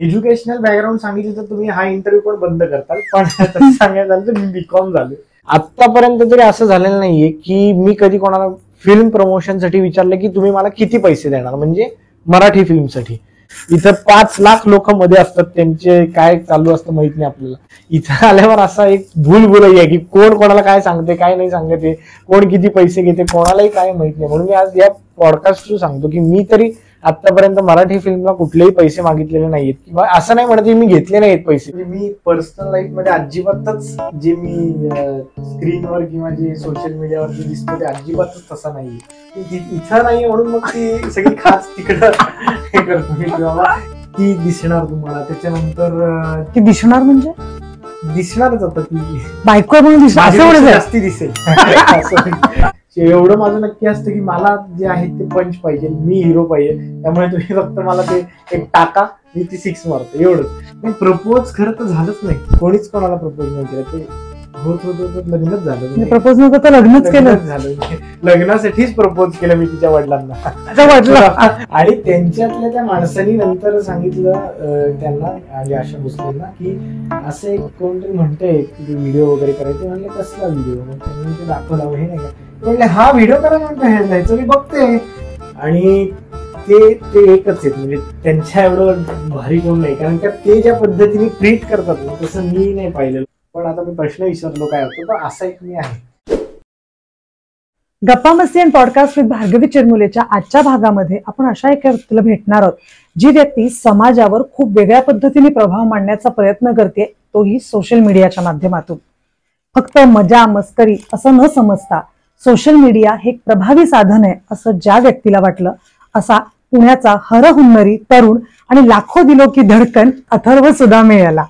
Educational background सांगितलं तर तुम्ही हा इंटरव्ह्यू पण बंद करताल, पण तसं सांगायचं झालं तर मी बीकॉम झालो. आतापर्यंत तरी असं झालेलं नाहीये की मी कधी कोणाला फिल्म प्रमोशनसाठी विचारलं की तुम्ही मला किती पैसे देणार, म्हणजे मराठी फिल्मसाठी. इथं 5 लाख लोक मध्ये असतात, त्यांचे काय चालू असतं माहित नाही आपल्याला. इथं आल्यावर असा एक भूलभुलैया आहे की कोण कोणाला काय सांगते काय नाही सांगते, कोण किती पैसे घेते कोणालाही काय माहित नाही. म्हणून मी आज या पॉडकास्ट थ्रू सांगतो की मी तरी आतापर्यंत मराठी फिल्मला कुठलेही पैसे मागितलेले नाहीत, किंवा असं नाही म्हणत की मी घेतले नाहीत पैसे. मी पर्सनल लाईफ मध्ये अजिबातच जे मी स्क्रीनवर किंवा जे सोशल मीडियावर जे दिसतो ते अजिबातच तसा नाहीये. इथं नाही म्हणून मग ती सगळी खास तिकडं हे करतो मी, किंवा ती दिसणार तुम्हाला. त्याच्यानंतर ती दिसणार म्हणजे दिसणारच आता ती बायको म्हणून दिसणार, जास्ती दिसेल. एवढं माझं नक्की असतं की मला जे आहे ते पंच पाहिजे, मी हिरो पाहिजे. त्यामुळे तुम्ही फक्त मला ते एक टाका, मी ती 6 मारतो एवढंच. प्रपोज खरं तर झालंच नाही, कोणीच कोणाला प्रपोज नाही केलं. ते होत लग्नच झालं. प्रपोज नव्हतं तर लग्नच केलं झालं. लग्नासाठीच प्रपोज केलं मी तिच्या वडिलांना. आणि त्यांच्यातल्या त्या माणसांनी नंतर सांगितलं त्यांना, आशा भोसलेंना, की असं एक कोणतरी म्हणतंय की व्हिडिओ वगैरे करायचे. म्हणले कसला व्हिडिओ? त्यांनी ते दाखवला, हे नाही का म्हणले हा व्हिडिओ करा म्हणतो, हे जायचं मी बघते. आणि ते एकच आहेत, म्हणजे त्यांच्या एवढं भारी कोण नाही. कारण का ते ज्या पद्धतीने ट्रीट करतात ना तसं मी नाही पाहिलं. पण आता मी प्रश्न विचारलो काय होतो, पण असा एक मी आहे. गप्पा मस्ती अँड पॉडकास्ट विथ भार्गवी चिरमुलेच्या आजच्या भागामध्ये आपण अशा एका व्यक्तीला भेटणार आहोत जी व्यक्ती समाजावर खूप वेगळ्या पद्धतीने प्रभाव मांडण्याचा प्रयत्न करते, तोही सोशल मीडियाच्या माध्यमातून. फक्त मजा मस्करी असं न समजता सोशल मीडिया हे एक प्रभावी साधन आहे असं ज्या व्यक्तीला वाटलं, असा पुण्याचा हरहुन्नरी तरुण आणि लाखो दिलो की धडकन अथर्व सुदामे याला.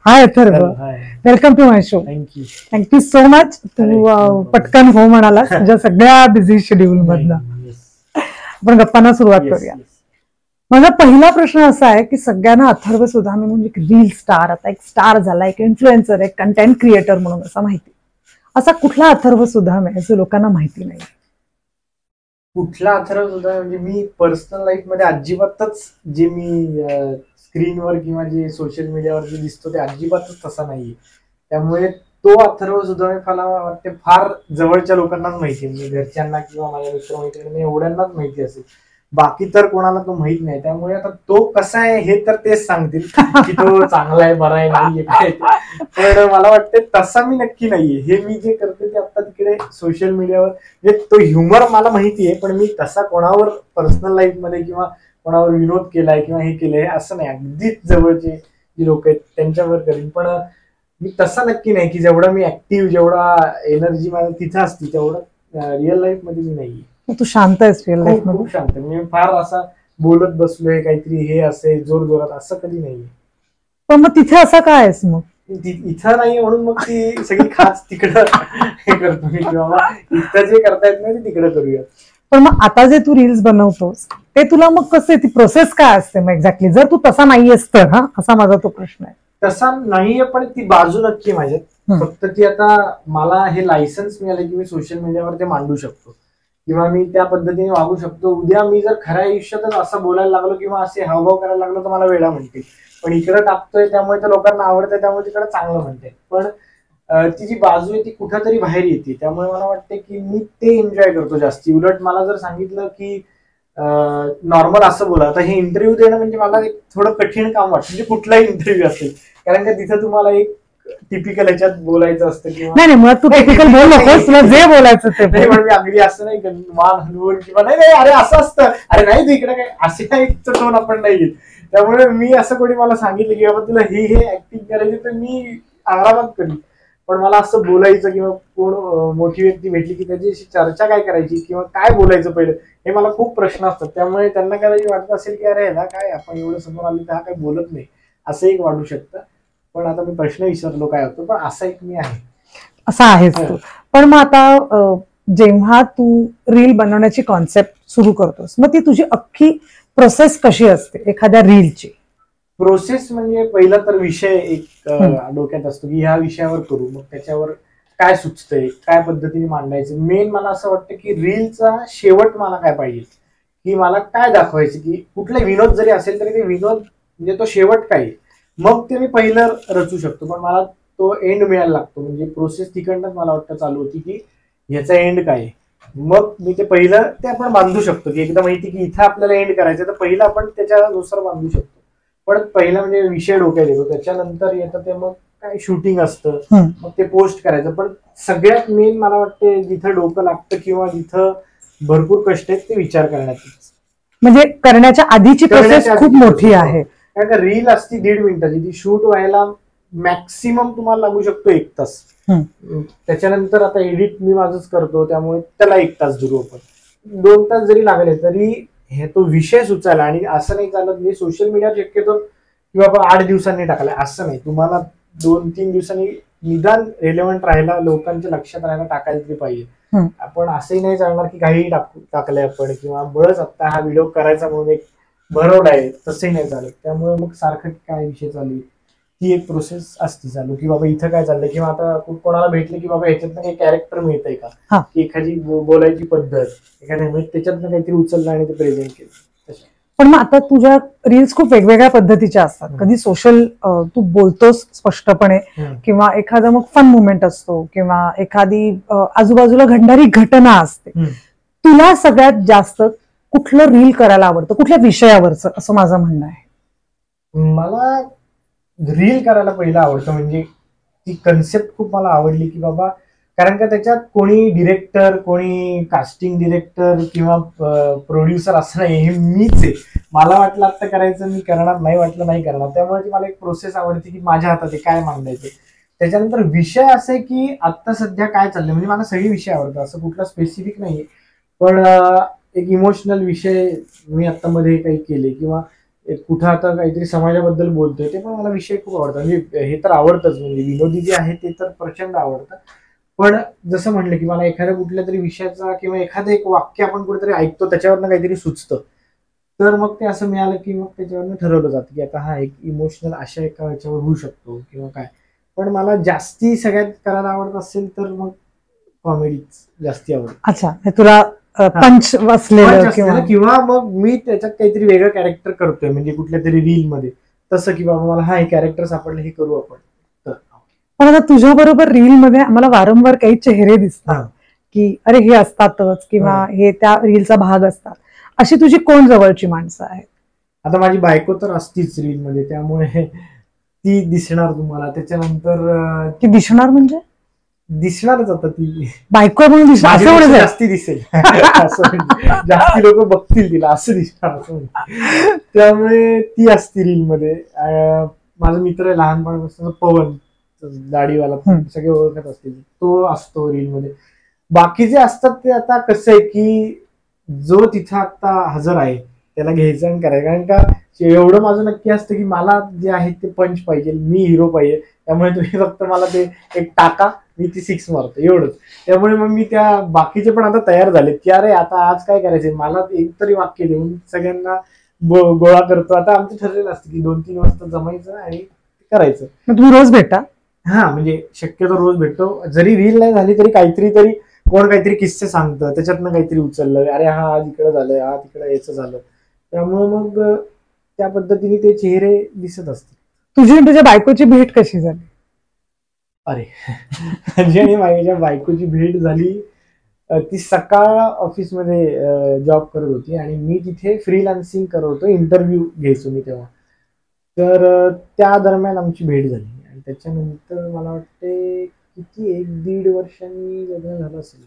Hi Atharva, welcome to my show. Thank you so much. तू पटकन हो म्हणालास तुझ्या सगळ्या बिझी शेड्यूल मधनं. आपण गप्पांना सुरुवात करूया. माझा पहिला प्रश्न असा आहे की सगळ्यांना अथर्व सुदामे म्हणजे एक रील स्टार, आता एक स्टार झाला, एक इन्फ्लुएन्सर, एक कंटेंट क्रिएटर म्हणून असं माहिती. असा कुठला अथर्व सुदामे आहे जो लोकांना माहिती नाही? कुठला अथर्व सुदामे म्हणजे मी पर्सनल लाईफ मध्ये अजिबातच जे मी स्क्रीनवर किंवा जे सोशल मीडियावर जे दिसतो ते अजिबातच तसा नाहीये. त्यामुळे तो अथर्व सुदामे मला वाटते फार जवळच्या लोकांनाच माहिती, म्हणजे घरच्यांना किंवा माझ्या मित्रमैत्रिणींना एवढ्यांनाच माहिती असेल. बाकी तर कोणाला तो माहित नाही. त्यामुळे आता तो कसा आहे हे तर तेच सांगतील की तो चांगला आहे, बरा आहे, नाहीये काय. पण मला वाटतं तसा मी नक्की नाहीये. हे मी जे करते ते आता तिकडे सोशल मीडियावर, म्हणजे तो ह्युमर मला माहिती आहे, पण मी तसा कोणावर पर्सनल लाईफ मध्ये किंवा कोणावर विनोद केलाय किंवा हे केलंय असं नाही. अगदीच जवळचे जी लोक आहेत त्यांच्यावर करीन, पण मी तसा नक्की नाही की जेवढा मी ऍक्टिव्ह, जेवढा एनर्जी माझ्या तिथं असते तेवढं रिअल लाईफ मध्ये मी नाहीये. तू शांत आहेस रिअल लाईफ मध्ये? खूप शांत. मी फार असा बोलत बसलोय काहीतरी हे असे जोर जोरात असं कधी नाहीये. पण मग तिथे असं काय आहेस? मग इथं नाहीये म्हणून मग ती सगळी खास तिकडं हे करतो मी, किंवा इथं जे करता येत नाही ते तिकडे करूयात. पण मग आता जे तू रील्स बनवतोस ते तुला मग कसं, ती प्रोसेस काय असते मग एक्झॅक्टली, जर तू तसा नाहीयेस तर? हा, असा माझा तो प्रश्न आहे. तसा नाहीये, पण ती बाजू नक्की माझ्यात. फक्त ती आता मला हे लायसन्स मिळालं की मी सोशल मीडियावर ते मांडू शकतो किंवा मी त्या पद्धतीने वागू शकतो. उद्या मी जर खऱ्या आयुष्यातच असं बोलायला लागलो किंवा असे हावभाव करायला लागलो तर मला वेळा म्हणतील, पण इकडे टाकतोय त्यामुळे तर लोकांना आवडतंय त्यामुळे तिकडे चांगलं म्हणते. पण ती जी बाजू आहे ती कुठेतरी बाहेर येते. त्यामुळे मला वाटतं की मी ते एन्जॉय करतो जास्ती. उलट मला जर सांगितलं की नॉर्मल असं बोला, आता हे इंटरव्ह्यू देणं म्हणजे मला एक थोडं कठीण काम वाटतं, म्हणजे कुठलाही इंटरव्ह्यू असेल, कारण का तिथं तुम्हाला एक टिपिकल ह्याच्यात बोलायचं असतं किंवा नाही मग तू टिपिकल बोल नकोस, तुला जे बोलायचं ते. नाही पण मी अगदी असं नाही मान हलवून किंवा नाही अरे असं असतं, अरे नाही तिकडे काय असे काही टोन आपण नाही घेत. त्यामुळे मी असं कोणी मला सांगितलं की बाबा तुला हे ऍक्टिंग करायची तर मी आरामात करीन. पण मला असं बोलायचं किंवा कोण मोठी व्यक्ती भेटली की त्याची चर्चा काय करायची किंवा काय बोलायचं पहिलं, हे मला खूप प्रश्न असतात. त्यामुळे त्यांना कदाचित वाटत असेल की अरे ह्याला काय आपण एवढं समोर आले तर हा काय बोलत नाही, असं एक वाटू शकतं. पण आता मी प्रश्न विचारलो काय होतो, पण असा एक मी आहे. असा आहेस तू. पण मग आता जेव्हा तू रील बनवण्याची कॉन्सेप्ट सुरू करतोस, मग ती तुझी अख्खी प्रोसेस कशी असते एखाद्या रीलची? प्रोसेस म्हणजे पहिला तर विषय एक डोक्यात असतो की ह्या विषयावर करू, मग त्याच्यावर काय सुचतंय, काय पद्धतीने मांडायचं. मेन मला असं वाटतं की रीलचा शेवट मला काय पाहिजे, की मला काय दाखवायचं, की कुठला विनोद जरी असेल तरी ते विनोद म्हणजे तो शेवट काय आहे, मग ते मी पहिलं रचू शकतो. पण मला तो एंड मिळायला लागतो. म्हणजे प्रोसेस तिकडनंच मला वाटतं चालू होती की ह्याचा एंड काय आहे. मग मी ते पहिलं ते आपण बांधू शकतो की एकदा माहिती की इथं आपल्याला एंड करायचं तर पहिलं आपण त्याच्यानुसार बांधू शकतो. पण पहिला म्हणजे विषय डोक्यात येतो, त्याच्यानंतर येतं ते मग काय शूटिंग असतं, मग ते पोस्ट करायचं. पण सगळ्यात मेन मला वाटतं जिथं डोकं लागतं किंवा जिथं भरपूर कष्ट आहेत ते विचार करण्यात. म्हणजे करण्याच्या आधीची प्रोसेस खूप मोठी आहे. कारण का रील असती 1.5 मिनिटाची, ती शूट व्हायला मॅक्सिमम तुम्हाला लागू शकतो 1 तास. त्याच्यानंतर आता एडिट मी माझंच करतो त्यामुळे त्याला 1 तास धरू आपण. 2 तास जरी लागले तरी हे तो विषय सुचायला. आणि असं नाही चालत मी सोशल मीडिया शक्यतो किंवा आपण 8 दिवसांनी टाकलाय असं नाही, तुम्हाला 2-3 दिवसांनी निदान रेलेव्हंट राहायला, लोकांच्या लक्षात राहायला टाकायला तरी पाहिजे. आपण असंही नाही चालणार की काहीही टाकलंय आपण किंवा बळच आता हा व्हिडिओ करायचा म्हणून एक भरवलाय, तसंही नाही चालत. त्यामुळे मग सारखं काय विषय चालू आहे ती एक प्रोसेस असती चालू की बाबा इथं काय चाललंय, किंवा आता कोणाला भेटले की बाबा ह्याच्यातनं काही कॅरेक्टर मिळतंय का, की एखादी बोलायची पद्धत एखाद्या त्याच्यातनं काहीतरी उचललं आणि ते प्रेझेंट केलं. पण मग आता तुझ्या रील्स खूप वेगवेगळ्या पद्धतीच्या असतात. कधी सोशल तू बोलतोस स्पष्टपणे, किंवा एखादा मग फन मुवमेंट असतो, किंवा एखादी आजूबाजूला घडणारी घटना असते. तुला सगळ्यात जास्त कुठलं रील करायला आवडतं, कुठल्या विषयावरचं, असं माझं म्हणणं आहे. मला रील करायला पहिलं आवडतं. म्हणजे ती कन्सेप्ट खूप मला आवडली की बाबा, कारण का त्याच्यात कोणी डिरेक्टर, कोणी कास्टिंग डिरेक्टर किंवा प्रोड्युसर असं नाही, हे मीच आहे. मला वाटलं आता करायचं मी करणार, नाही वाटलं नाही करणार. त्यामुळे मला एक प्रोसेस आवडते की माझ्या हातात आहे काय मांडायचं. त्याच्यानंतर विषय असे की आता सध्या काय चाललंय, म्हणजे मला सगळे विषय आवडतात, असं कुठला स्पेसिफिक नाहीये. पण एक इमोशनल विषय मी आता मध्ये काही केले, किंवा कुठं आता काहीतरी समाजाबद्दल बोलतोय, ते पण मला विषय खूप आवडतात. म्हणजे हे तर आवडतंच, म्हणजे विनोदी जे आहे ते तर प्रचंड आवडतं. पण जसं म्हणलं की मला एखाद्या कुठल्या तरी विषयाचा किंवा एखादं एक वाक्य आपण कुठेतरी ऐकतो त्याच्यावरनं काहीतरी सुचतं, तर मग ते असं मिळालं की मग त्याच्यावरनं ठरवलं जातं की आता हा एक इमोशनल अशा एका याच्यावर होऊ शकतो किंवा काय. पण मला जास्ती सगळ्यात करायला आवडत असेल तर मग कॉमेडीच जास्ती आवडत. अच्छा, तुला पंच असलेलं किंवा मग मी त्याच्यात काहीतरी वेगळं कॅरेक्टर करतोय, म्हणजे कुठल्या तरी रील मध्ये तसं की बाबा मला हा हे कॅरेक्टर सापडलं, हे करू आपण. पण आता तुझ्या बरोबर रील मध्ये आम्हाला वारंवार काही चेहरे दिसतात की अरे हे असतातच, किंवा हे त्या रीलचा भाग असतात. अशी तुझी कोण जवळची माणसं आहेत? आता माझी बायको तर असतीच रील मध्ये, त्यामुळे ती दिसणार तुम्हाला. त्याच्यानंतर ती दिसणार म्हणजे दिसणारच, आता ती बायको म्हणून दिसणार, जास्ती दिसेल असं, जास्ती लोक बघतील तिला असं दिसणार असं. त्यामुळे ती असती रील मध्ये. माझा मित्र आहे लहानपणापासून पवन, दाढीवाला, सगळे ओळखत असतील, तो असतो रील मध्ये. बाकीचे असतात ते आता कसं आहे की जो तिथं आता हजर आहे त्याला घ्यायचं आणि करायचं. कारण का एवढं माझं नक्की असतं की मला जे आहे ते पंच पाहिजे, मी हिरो पाहिजे. त्यामुळे तुम्ही फक्त मला ते एक टाका, मी ती 6 मारतो एवढंच. त्यामुळे मग मी त्या बाकीचे पण आता तयार झालेत की अरे आता आज काय करायचंय, मला एक तरी वाक्य देऊन सगळ्यांना गोळा करतो. आता आमचं ठरलेलं असतं की 2-3 वाजता जमायचं आणि करायचं. तुम्ही रोज भेटा? हा, म्हणजे शक्यतो रोज भेटतो. जरी रील नाही झाली तरी काहीतरी कोण काहीतरी किस्से सांगतं, त्याच्यातनं काहीतरी उचललं, अरे हा आज इकडं झालं, हा तिकडं याचं झालं. त्यामुळे मग त्या पद्धतीने ते चेहरे दिसत असतात. तुझी आणि तुझ्या बायकोची भेट कशी झाली? अरे माझी आणि माझ्या बायकोची भेट झाली, ती सकाळ ऑफिसमध्ये जॉब करत होती आणि मी तिथे फ्रीलान्सिंग करत होतो, इंटरव्ह्यू घ्यायचो मी तेव्हा. तर त्या दरम्यान आमची भेट झाली. आणि त्याच्यानंतर मला वाटते किती 1-1.5 वर्षांनी लग्न झालं असेल,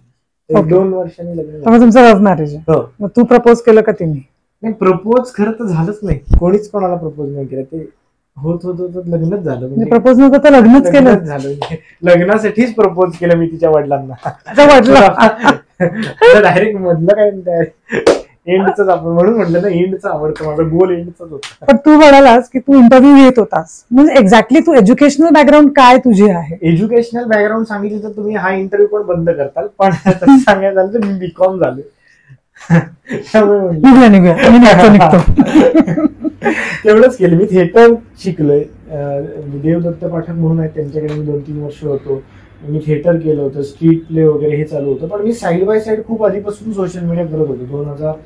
1-2 वर्षांनी लग्न झालं. तुमचं लव्ह मॅरेज आहे? मग तू प्रपोज केलं का तिने? नाही, प्रपोज खरं तर झालंच नाही, कोणीच कोणाला प्रपोज नाही केलं. ते होत लग्नच झालं. म्हणजे प्रपोज नव्हतं तर लग्नच केलं झालं. लग्नासाठीच प्रपोज केलं मी तिच्या वडिलांना. डायरेक्ट मधलं काय एंडच आपण म्हणून म्हटलं ना, एंडच आवडतं, माझा गोल एंडचाच होता. पण तू म्हणालास की तू इंटरव्ह्यू घेत होतास, म्हणजे एक्झॅक्टली तू एज्युकेशनल बॅकग्राऊंड काय तुझे आहे? एज्युकेशनल बॅकग्राऊंड सांगितलं तर तुम्ही हा इंटरव्ह्यू पण बंद करताल. पण तसं सांगायचं झालं तर मी बीकॉम झालो. तेवढंच केलं. मी थिएटर शिकलोय. देवदत्त पाठक म्हणून आहेत, त्यांच्याकडे मी 2-3 वर्ष होतो. मी थिएटर केलं होतं, स्ट्रीट प्ले वगैरे हे चालू होतं. पण मी साईड बाय साईड खूप आधीपासून सोशल मीडिया करत होतो.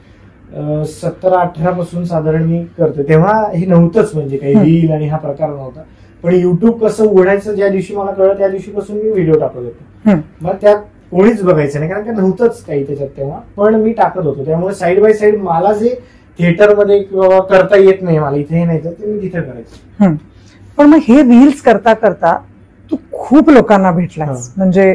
17-18 पासून साधारण मी करतो. तेव्हा हे नव्हतंच, म्हणजे काही रील आणि हा प्रकार नव्हता. पण युट्यूब कसं उघडायचं ज्या दिवशी मला कळलं त्या दिवशीपासून मी व्हिडिओ टाकत होतो. मग त्यात कोणीच बघायचं नाही, कारण का नव्हतंच काही त्याच्यात तेव्हा, पण मी टाकत होतो. त्यामुळे साईड बाय साईड मला जे थिएटरमध्ये किंवा करता येत नाही मला इथे नाही तर ते मी तिथे करायचं. पण मग हे रील्स करता करता तू खूप लोकांना भेटलास, म्हणजे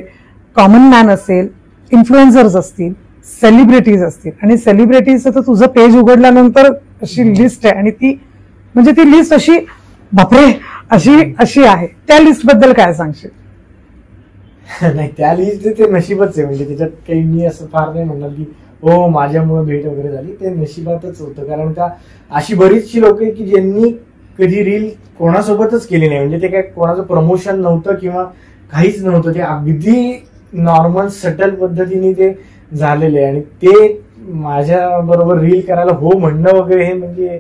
कॉमन मॅन असेल, इन्फ्लुएन्सर्स असतील, सेलिब्रिटीज असतील. आणि सेलिब्रिटीजचं तर तुझं पेज उघडल्यानंतर अशी लिस्ट आहे, आणि ती म्हणजे ती लिस्ट अशी बापरे अशी आहे. त्या लिस्ट बद्दल काय सांगशील? नाही, त्या लिस्ट ते नशीबच आहे, म्हणजे त्याच्यात काही मी असं फार नाही म्हणणार की हो माझ्यामुळे भेट वगैरे झाली. ते नशिबातच होतं, कारण का अशी बरीचशी लोक आहेत की ज्यांनी कधी रील कोणासोबतच केली नाही. म्हणजे ते काय कोणाचं प्रमोशन नव्हतं किंवा काहीच नव्हतं, ते अगदी नॉर्मल सटल पद्धतीने ते झालेले. आणि ते माझ्या बरोबर रील करायला हो म्हणणं वगैरे हे म्हणजे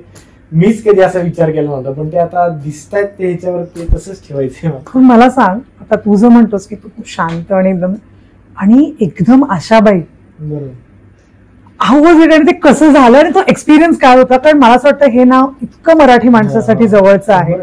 मीच कधी असा विचार केला नव्हता, पण ते आता दिसतायत ते ह्याच्यावर ते तसंच ठेवायचं. मला सांग, आता तू जर म्हणतोस की तू खूप शांत आणि एकदम आशाबाई, बरोबर, हाऊ वॉज इट, आणि ते कसं झालं आणि तो एक्सपिरियन्स काय होता? कारण मला असं वाटतं हे नाव इतकं मराठी माणसासाठी जवळचं आहे.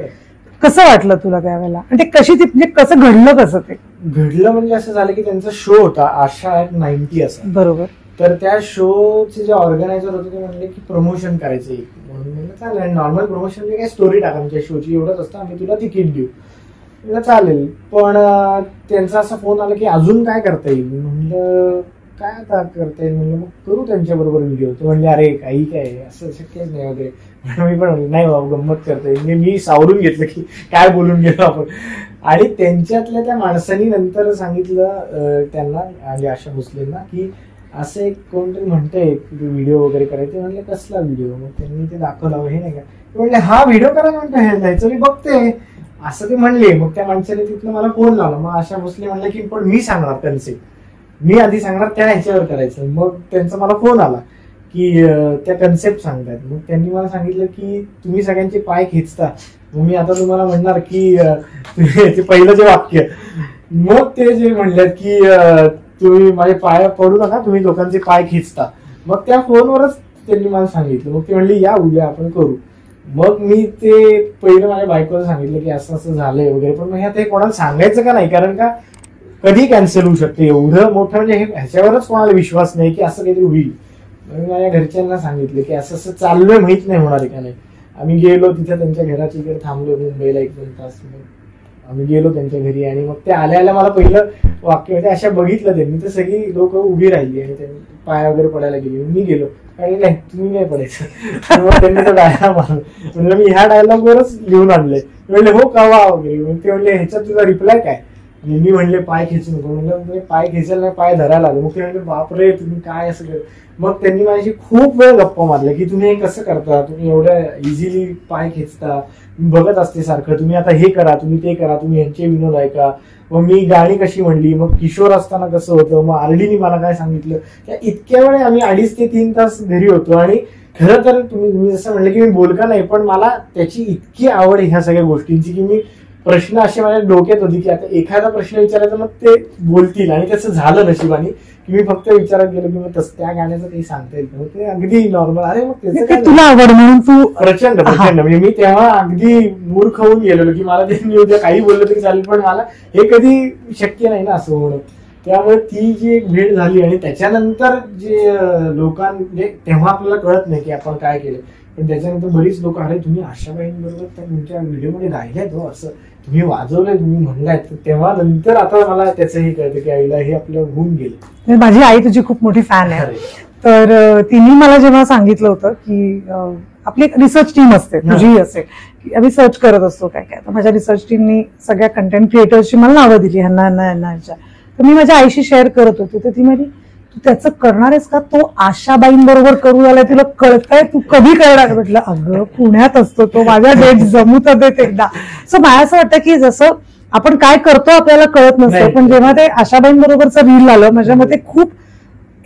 कसं वाटलं तुला त्यावेळेला, आणि ते कशी म्हणजे कसं घडलं? कसं ते घडलं म्हणजे असं झालं की त्यांचा शो होता आशा ॲट 90 असा, बरोबर. तर त्या शोचे जे ऑर्गनायझर होते ते म्हणले की प्रमोशन करायचं म्हणून चालेल, नॉर्मल प्रमोशन म्हणजे काय स्टोरी टाका आमच्या शोची एवढंच असतं, आम्ही तुला तिकीट देऊ, म्हणलं चालेल. पण त्यांचा असा फोन आला की अजून काय करता येईल. म्हणलं काय आता करता येईल, म्हणलं मग करू त्यांच्या बरोबर व्हिडिओ. ते म्हणले अरे काही काय असं शक्यच नाही वगैरे. मी पण म्हणलं नाही बाबा गंमत करता येईल. मी सावरून घेतलं की काय बोलून गेलो आपण. आणि त्यांच्यातल्या त्या माणसांनी नंतर सांगितलं त्यांना, म्हणजे आशा भोसलेंना, की असं एक कोणतरी म्हणतंय की व्हिडिओ वगैरे करायचे. म्हणले कसला व्हिडिओ? मग त्यांनी ते दाखवलं, हे नाही का, म्हणले हा व्हिडिओ करा म्हणतो, हे जायचं मी बघते असं ते म्हणले. मग त्या माणसाने तिथनं मला फोन लावला. मग आशा भोसले म्हणले की पण मी सांगणार कन्सेप्ट, मी आधी सांगणार त्या ह्याच्यावर करायचं. मग त्यांचा मला फोन आला की त्या कन्सेप्ट सांगतात. मग त्यांनी मला सांगितलं की तुम्ही सगळ्यांचे पाय खेचता, मग मी आता तुम्हाला म्हणणार की ते पहिलं जे वाक्य, मग ते जे म्हणतात की तुम्ही माझे पाय पडू नका, तुम्ही लोकांचे पाय खेचता. मग त्या फोनवरच त्यांनी मला सांगितलं. मग ते म्हणले या उद्या आपण करू. मग मी ते पहिलं माझ्या बायकोला सांगितलं की असं असं झालंय वगैरे. पण मग ते कोणाला सांगायचं का नाही, कारण का कधी कॅन्सल होऊ शकते. एवढं मोठं म्हणजे ह्याच्यावरच कोणाला विश्वास नाही की असं काहीतरी होईल. मी माझ्या घरच्यांना सांगितलं की असं असं चाललंय, माहित नाही होणार आहे का नाही. आम्ही गेलो तिथे त्यांच्या घराच्या इकडे थांबलो मुंबईला 1-2 तास. आम्ही गेलो त्यांच्या घरी आणि मग ते आल्या मला पहिलं वाक्य म्हणजे अशा बघितलं त्यांनी तर सगळी लोक उभी राहिली आणि त्यांनी पाय वगैरे पडायला गेली. मी गेलो आणि नाही तुम्ही नाही पडायचं. मग त्यांनी तो डायलॉग मारला. म्हणलं मी ह्या डायलॉग वरच लिहून आणलंय. म्हणले हो का वा वगैरे. ते म्हणले ह्याच्यात तुझा रिप्लाय काय? मी म्हणले पाय खेचू नको. म्हणलं पाय खेचायला नाही, पाय धरायला आलो. मग ते म्हणले बापरे तुम्ही काय असं कर. मग त्यांनी माझ्याशी खूप वेळ गप्पा मारल्या की तुम्ही हे कसं करता, तुम्ही एवढ्या इझिली पाय खेचता, मी बघत असते सारखं, तुम्ही आता हे करा, तुम्ही ते करा, तुम्ही यांचे विनोद ऐका. मग मी गाणी कशी म्हणली, मग किशोर असताना कसं होतं, मग आरडीनी मला काय सांगितलं. त्या इतक्या वेळ आम्ही 2.5 ते 3 तास घरी होतो. आणि खरं तर तुम्ही जसं म्हणलं की मी बोलका नाही, पण मला त्याची इतकी आवड आहे ह्या सगळ्या गोष्टींची की मी प्रश्न असे माझ्या डोक्यात होती की आता एखादा प्रश्न विचारायचा मग ते बोलतील. आणि तसं झालं नशिबाने की मी फक्त विचारत गेलो की मग त्या गाण्याचं काही सांगता येईल मग ते अगदी नॉर्मल. अरे मग त्याचं काय तुला आवड म्हणून तू प्रचंड म्हणजे मी तेव्हा अगदी मूर्ख होऊन गेलेलो की मला ते उद्या काही बोललं तरी चालेल, पण मला हे कधी शक्य नाही ना असं होणं. त्यामुळे ती जी एक भेट झाली आणि त्याच्यानंतर जे लोकांचे तेव्हा आपल्याला कळत नाही की आपण काय केलं, पण त्याच्यानंतर बरीच लोक अरे तुम्ही आशाबाईंबरोबर त्या तुमच्या व्हिडिओमध्ये गायल्यात हो, असं तुम्ही वाजवलंय, तुम्ही म्हणलायत. तेव्हा नंतर आता मला त्याचं हे कळतं की आईला हे आपलं होऊन गेलं. माझी आई तुझी खूप मोठी फॅन आहे. तर तिने मला जेव्हा सांगितलं होतं की आपली एक रिसर्च टीम असते, तुझी असेल, की आम्ही सर्च करत असतो काय काय, तर माझ्या रिसर्च टीमनी सगळ्या कंटेंट क्रिएटर्सची मला नावं दिली ह्यांना ह्यांना ह्यांना. तर मी माझ्या आईशी शेअर करत होते तर ती म्हणाली तू त्याचं करणार आहेस का, तो आशाबाईंबरोबर करू आलाय, तुला कळतंय, तू कधी करणार. म्हटलं अगं पुण्यात असतो तो, माझ्या डेट जमू तर देत एकदा. सो मला असं वाटतं की जसं आपण काय करतो आपल्याला कळत नसतं, पण जेव्हा ते आशाबाईंबरोबरचं रील आलं माझ्या मते खूप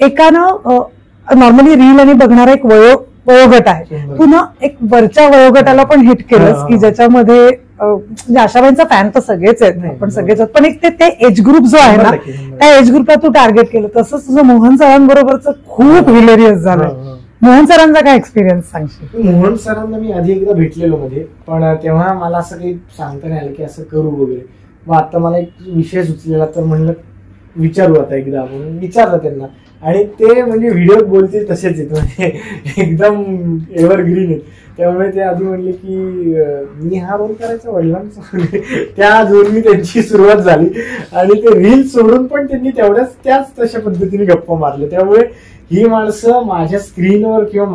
एकानं नॉर्मली रील आणि बघणारा एक वयोगट आहे, तू ना एक वरच्या वयोगटाला पण हिट केलंस की ज्याच्यामध्ये म्हणजे आशाबाईंचा फॅन तर सगळेच आहेत, आपण सगळेच आहेत, पण एक ते एज ग्रुप जो आहे ना त्या एज ग्रुपला तू टार्गेट केलं. तसंच तुझं मोहन सरांबरोबरच खूप हिलेरियस झालं. मोहन सरांचा काय एक्सपिरियन्स सांगशील? मोहन सरांना मी आधी एकदा भेटलेलो मध्ये, पण तेव्हा मला असं काही सांगता नाही आलं की असं करू वगैरे. मग आता मला एक विषय सुचलेला, तर म्हणलं विचारू आता एकदा, म्हणून विचारलं त्यांना. आणि ते म्हणजे व्हिडिओ बोलतील तसेच आहेत, म्हणजे एकदम एव्हरग्रीन आहेत. त्यामुळे ते आधी म्हणले की मी हा रोल करायचा वडिलांचा, त्या जोरनी त्यांची सुरुवात झाली. आणि ते रील सोडून पण त्यांनी त्याच तशा पद्धतीने गप्पा मारले. त्यामुळे ही माणसं माझ्या स्क्रीनवर किंवा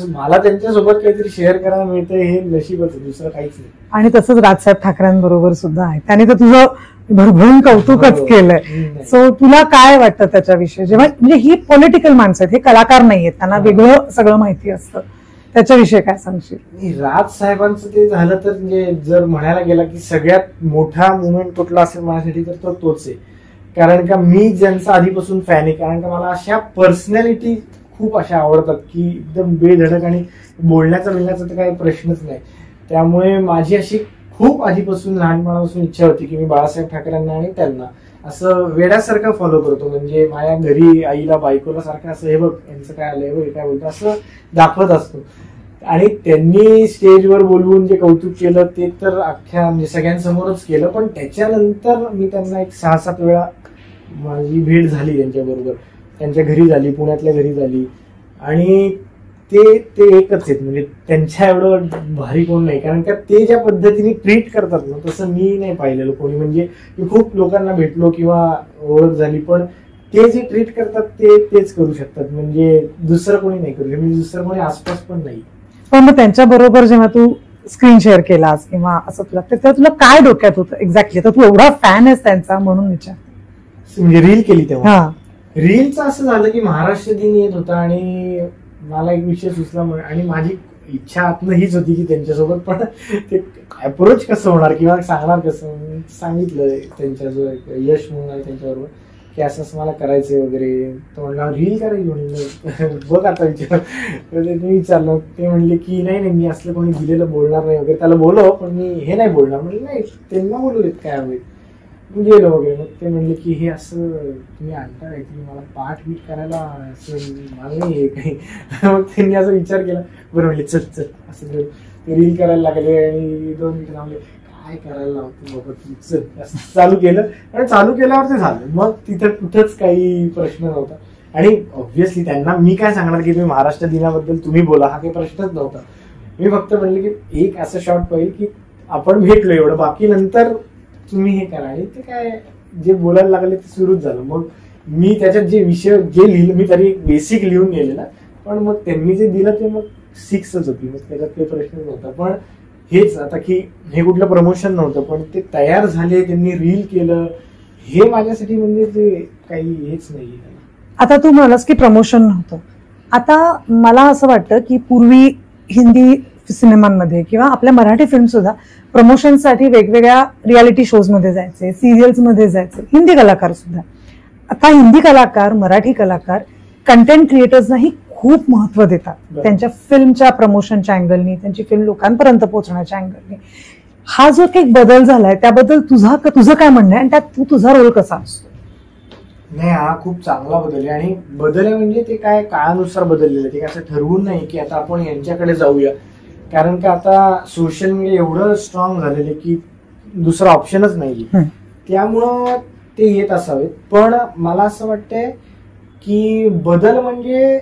मला त्यांच्यासोबत काहीतरी शेअर करायला मिळतं, हे नशीबच आहे, दुसरं काहीच नाही. आणि तसंच राजसाहेब ठाकरेंबरोबर सुद्धा आहे, त्याने तर तुझं भरभरून कौतुकच केलंय. सो तुला काय वाटतं त्याच्याविषयी? जेव्हा म्हणजे ही पॉलिटिकल माणसं आहेत, हे कलाकार नाहीयेत, त्यांना वेगळं सगळं माहिती असतं, त्याच्याविषयी काय सांगशील? राज साहेबांचं ते झालं तर म्हणजे जर म्हणायला गेला की सगळ्यात मोठा मुवमेंट कुठला असेल माझ्यासाठी तर तोच आहे. कारण का मी ज्यांचा आधीपासून फॅन आहे, कारण का मला अशा पर्सनॅलिटी खूप अशा आवडतात की एकदम बेधडक, आणि बोलण्याचा तर काही प्रश्नच नाही. त्यामुळे माझी अशी खूप आधीपासून लहानपणापासून इच्छा होती की मी बाळासाहेब ठाकरेंना आणि त्यांना असं वेड्यासारखं फॉलो करतो. म्हणजे माझ्या घरी आईला बायकोला सारखं असं हे बघ यांचं काय आलंय, बघ काय बोलतो असं दाखवत असतो. आणि त्यांनी स्टेजवर बोलवून जे कौतुक केलं ते तर अख्ख्या म्हणजे सगळ्यांसमोरच केलं. पण त्याच्यानंतर मी त्यांना एक 6-7 वेळा माझी भेट झाली त्यांच्याबरोबर, त्यांच्या घरी झाली, पुण्यातल्या घरी झाली. आणि ते एकच आहेत, म्हणजे त्यांच्या एवढं भारी कोण नाही. कारण का ते ज्या पद्धतीने ट्रीट करतात ना, तसं मी नाही पाहिलेलं कोणी. म्हणजे मी खूप लोकांना भेटलो किंवा ओळख झाली, पण ते जे ट्रीट करतात तेच करू शकतात, म्हणजे दुसरं कोणी नाही करू शकत, म्हणजे दुसरं कोणी आसपास पण नाही. पण मग त्यांच्या बरोबर जेव्हा तू स्क्रीन शेअर केलास किंवा असं तेव्हा तुला काय डोक्यात होतं एक्झॅक्टली? तर तू एवढा फॅन आहेस त्यांचा म्हणून विचार. म्हणजे रील केली तेव्हा रीलचं असं झालं की महाराष्ट्र दिन येत होता आणि मला एक विषय सुचला, आणि माझी इच्छा आतनं हीच होती की त्यांच्यासोबत पण ते अप्रोच कसं होणार किंवा सांगणार कसं. सांगितलं त्यांच्या जो यश म्हणून आहे त्यांच्याबरोबर की असं मला करायचंय वगैरे. तर म्हणलं रील करायची, म्हणलं बघ आता विचार. मी विचारलं, ते म्हणले की नाही मी असलं कोणी दिलेलं बोलणार नाही वगैरे, त्याला बोलव पण मी हे नाही बोलणार. म्हणलं नाही त्यांना बोलू देत काय हवे. गेलो वगैरे. मग ते म्हणले की हे असं तुम्ही आणता काहीतरी, मला पाठ बीट करायला असं मला नाही हे काही. मग त्यांनी असा विचार केला, बरं म्हणले चल असं ते रील करायला लागले. आणि 2 मिनिटं थांबले, काय करायला लावतो बाबा तू, चल असं चालू केलं. आणि चालू केल्यावर ते झालं. मग तिथं कुठंच काही प्रश्न नव्हता. आणि ऑब्व्हियसली त्यांना मी काय सांगणार की तुम्ही महाराष्ट्र दिनाबद्दल तुम्ही बोला, हा काही प्रश्नच नव्हता. मी फक्त म्हणले की एक असं शॉर्ट पाहिजे की आपण भेटलो एवढं, बाकी नंतर तुम्ही हे करा. आणि ते काय जे बोलायला लागले ते सुरूच झालं. मग मी त्याच्यात जे विषय जे लिहिलं, मी तरी बेसिक लिहून गेलेला, पण मग त्यांनी जे दिलं ते मग 6च होती. मग त्याच्यात काही प्रश्नच नव्हता. पण हेच आता की हे कुठलं प्रमोशन नव्हतं, पण ते तयार झाले, त्यांनी रील केलं, हे माझ्यासाठी म्हणजे ते काही हेच नाही. आता तू म्हणालास की प्रमोशन नव्हतं. आता मला असं वाटतं की पूर्वी हिंदी सिनेमांमध्ये किंवा आपल्या मराठी फिल्म सुद्धा प्रमोशनसाठी वेगवेगळ्या रियालिटी शोज मध्ये जायचे, सिरियल्स मध्ये जायचे, हिंदी कलाकार सुद्धा. आता हिंदी कलाकार, मराठी कलाकार कंटेंट क्रिएटर्सनाही खूप महत्व देतात त्यांच्या फिल्मच्या प्रमोशनच्या अँगलनी, त्यांची फिल्म लोकांपर्यंत पोहोचण्याच्या अँगलनी. हा जो काही बदल झालाय त्याबद्दल तुझं काय म्हणणं आहे आणि त्यात तुझा रोल कसा असतो? नाही, हा खूप चांगला बदल आहे. आणि बदल आहे म्हणजे ते काय काळानुसार बदललेलं, ते असं ठरवून नाही की आता आपण यांच्याकडे जाऊया. कारण का आता सोशल मीडिया एवढं स्ट्रॉंग झालेलं की दुसरा ऑप्शनच नाहीये. त्यामुळं ते येत असावेत. पण मला असं वाटतंय की बदल म्हणजे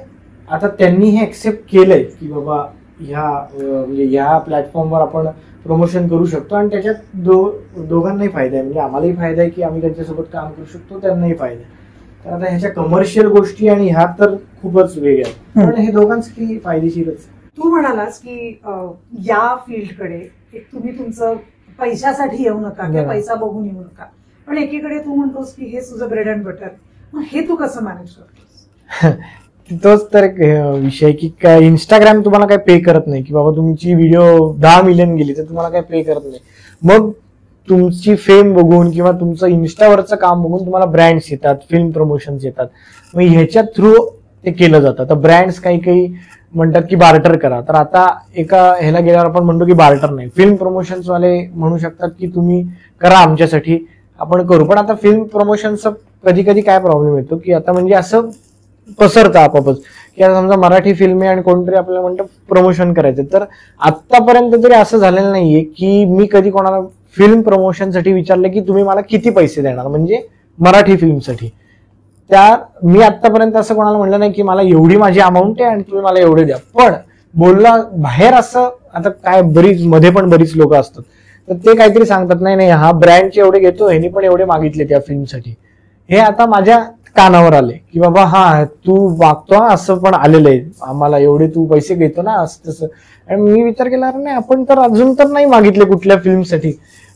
आता त्यांनी हे ऍक्सेप्ट केलंय की बाबा म्हणजे ह्या प्लॅटफॉर्मवर आपण प्रमोशन करू शकतो. आणि त्याच्यात दोघांनाही फायदा आहे. म्हणजे आम्हालाही फायदा आहे की आम्ही त्यांच्यासोबत काम करू शकतो, त्यांनाही फायदा आहे. तर आता ह्याच्या कमर्शियल गोष्टी आणि ह्या तर खूपच वेगळ्या आहेत, पण हे दोघांसाठी फायदेशीरच. तू म्हणालास की या फील्डकडे तुम्ही तुमचं पैशासाठी येऊ नका किंवा पैसा बघून येऊ नका, पण एकीकडे तू म्हणतोस की हे तुझं ब्रेड अँड बटर. मग हे तू कसं मॅनेज करतोस? तोच तर एक विषय की काय इंस्टाग्राम तुम्हाला काय पे करत नाही की बाबा तुमची व्हिडिओ 10 मिलियन गेली तर तुम्हाला काय पे करत नाही. मग तुमची फेम बघून किंवा तुमचं इन्स्टावरचं काम बघून तुम्हाला ब्रँड्स येतात, फिल्म प्रमोशन्स येतात. मग ह्याच्या थ्रू ते केलं जातं. तर ब्रँड्स काही म्हणतात की बार्टर करा. तर आता एका ह्याला गेल्यावर आपण म्हणतो की बार्टर नाही. फिल्म प्रमोशन्स वाले म्हणू शकतात की तुम्ही करा आमच्यासाठी, आपण करू. पण आता फिल्म प्रमोशनचा कधी कधी काय प्रॉब्लेम येतो की आता म्हणजे असं पसरतं आपापच की आता समजा मराठी फिल्म आहे आणि कोणतरी आपल्याला म्हणतं प्रमोशन करायचं, तर आतापर्यंत तरी असं झालेलं नाहीये की मी कधी कोणाला फिल्म प्रमोशनसाठी विचारलं की तुम्ही मला किती पैसे देणार, म्हणजे मराठी फिल्मसाठी. मी आतापर्यंत असं कोणाला म्हणलं नाही की मला एवढी माझी अमाऊंट आहे आणि तुम्ही मला एवढे द्या. पण बोलला बाहेर असं आता काय मध्ये पण बरीच लोक असतात, तर ते काहीतरी सांगतात नाही नाही हा ब्रँडचे एवढे घेतो, ह्यांनी पण एवढे मागितले त्या फिल्मसाठी. हे आता माझ्या कानावर आले की बाबा हा तू मागतो, असं पण आलेलं आहे आम्हाला, एवढे तू पैसे घेतो ना असं तसं. आणि मी विचार केला अरे नाही, आपण तर अजून तर नाही मागितले कुठल्या फिल्मसाठी.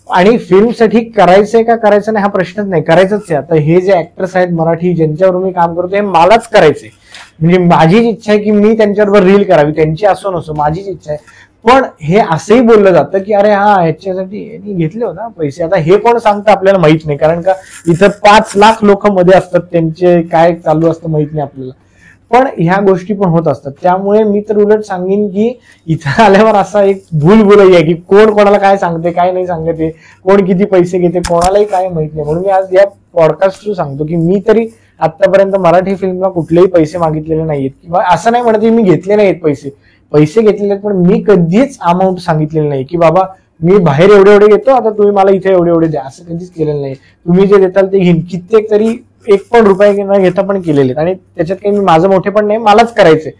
आणि फिल्मसाठी करायचंय का करायचं नाही हा प्रश्नच नाही, करायचंच आहे. आता हे जे ऍक्टर्स आहेत मराठी ज्यांच्यावर मी काम करतो हे मलाच करायचंय, म्हणजे माझीच इच्छा आहे की मी त्यांच्याबरोबर रील करावी, त्यांची असो नसो माझीच इच्छा आहे. पण हे असंही बोललं जातं की अरे हा ह्याच्यासाठी घेतले होता पैसे. आता हे कोण सांगतं आपल्याला माहित नाही, कारण का इथं 5 लाख लोक मध्ये असतात, त्यांचे काय चालू असतं माहित नाही आपल्याला. पण ह्या गोष्टी पण होत असतात. त्यामुळे मी तर उलट सांगेन की इथं आल्यावर असा एक भूल आहे की कोण कोणाला काय सांगते काय नाही सांगते, कोण किती पैसे घेते कोणालाही काय माहित नाही. म्हणून मी आज या पॉडकास्ट थ्रू सांगतो की मी तरी आतापर्यंत मराठी फिल्मला कुठलेही पैसे मागितलेले नाहीत, किंवा असं नाही म्हणत की मी घेतले नाहीत पैसे घेतलेले आहेत, पण मी कधीच अमाऊंट सांगितलेली नाही की बाबा मी बाहेर एवढे एवढे घेतो आता तुम्ही मला इथे एवढे एवढे द्या, असं कधीच केलेलं नाही. तुम्ही जे देताल ते घेईन, कित्येक तरी 1 पण रुपये न घेता पण केलेले, आणि त्याच्यात काही मी माझं मोठे पण नाही, मलाच करायचे.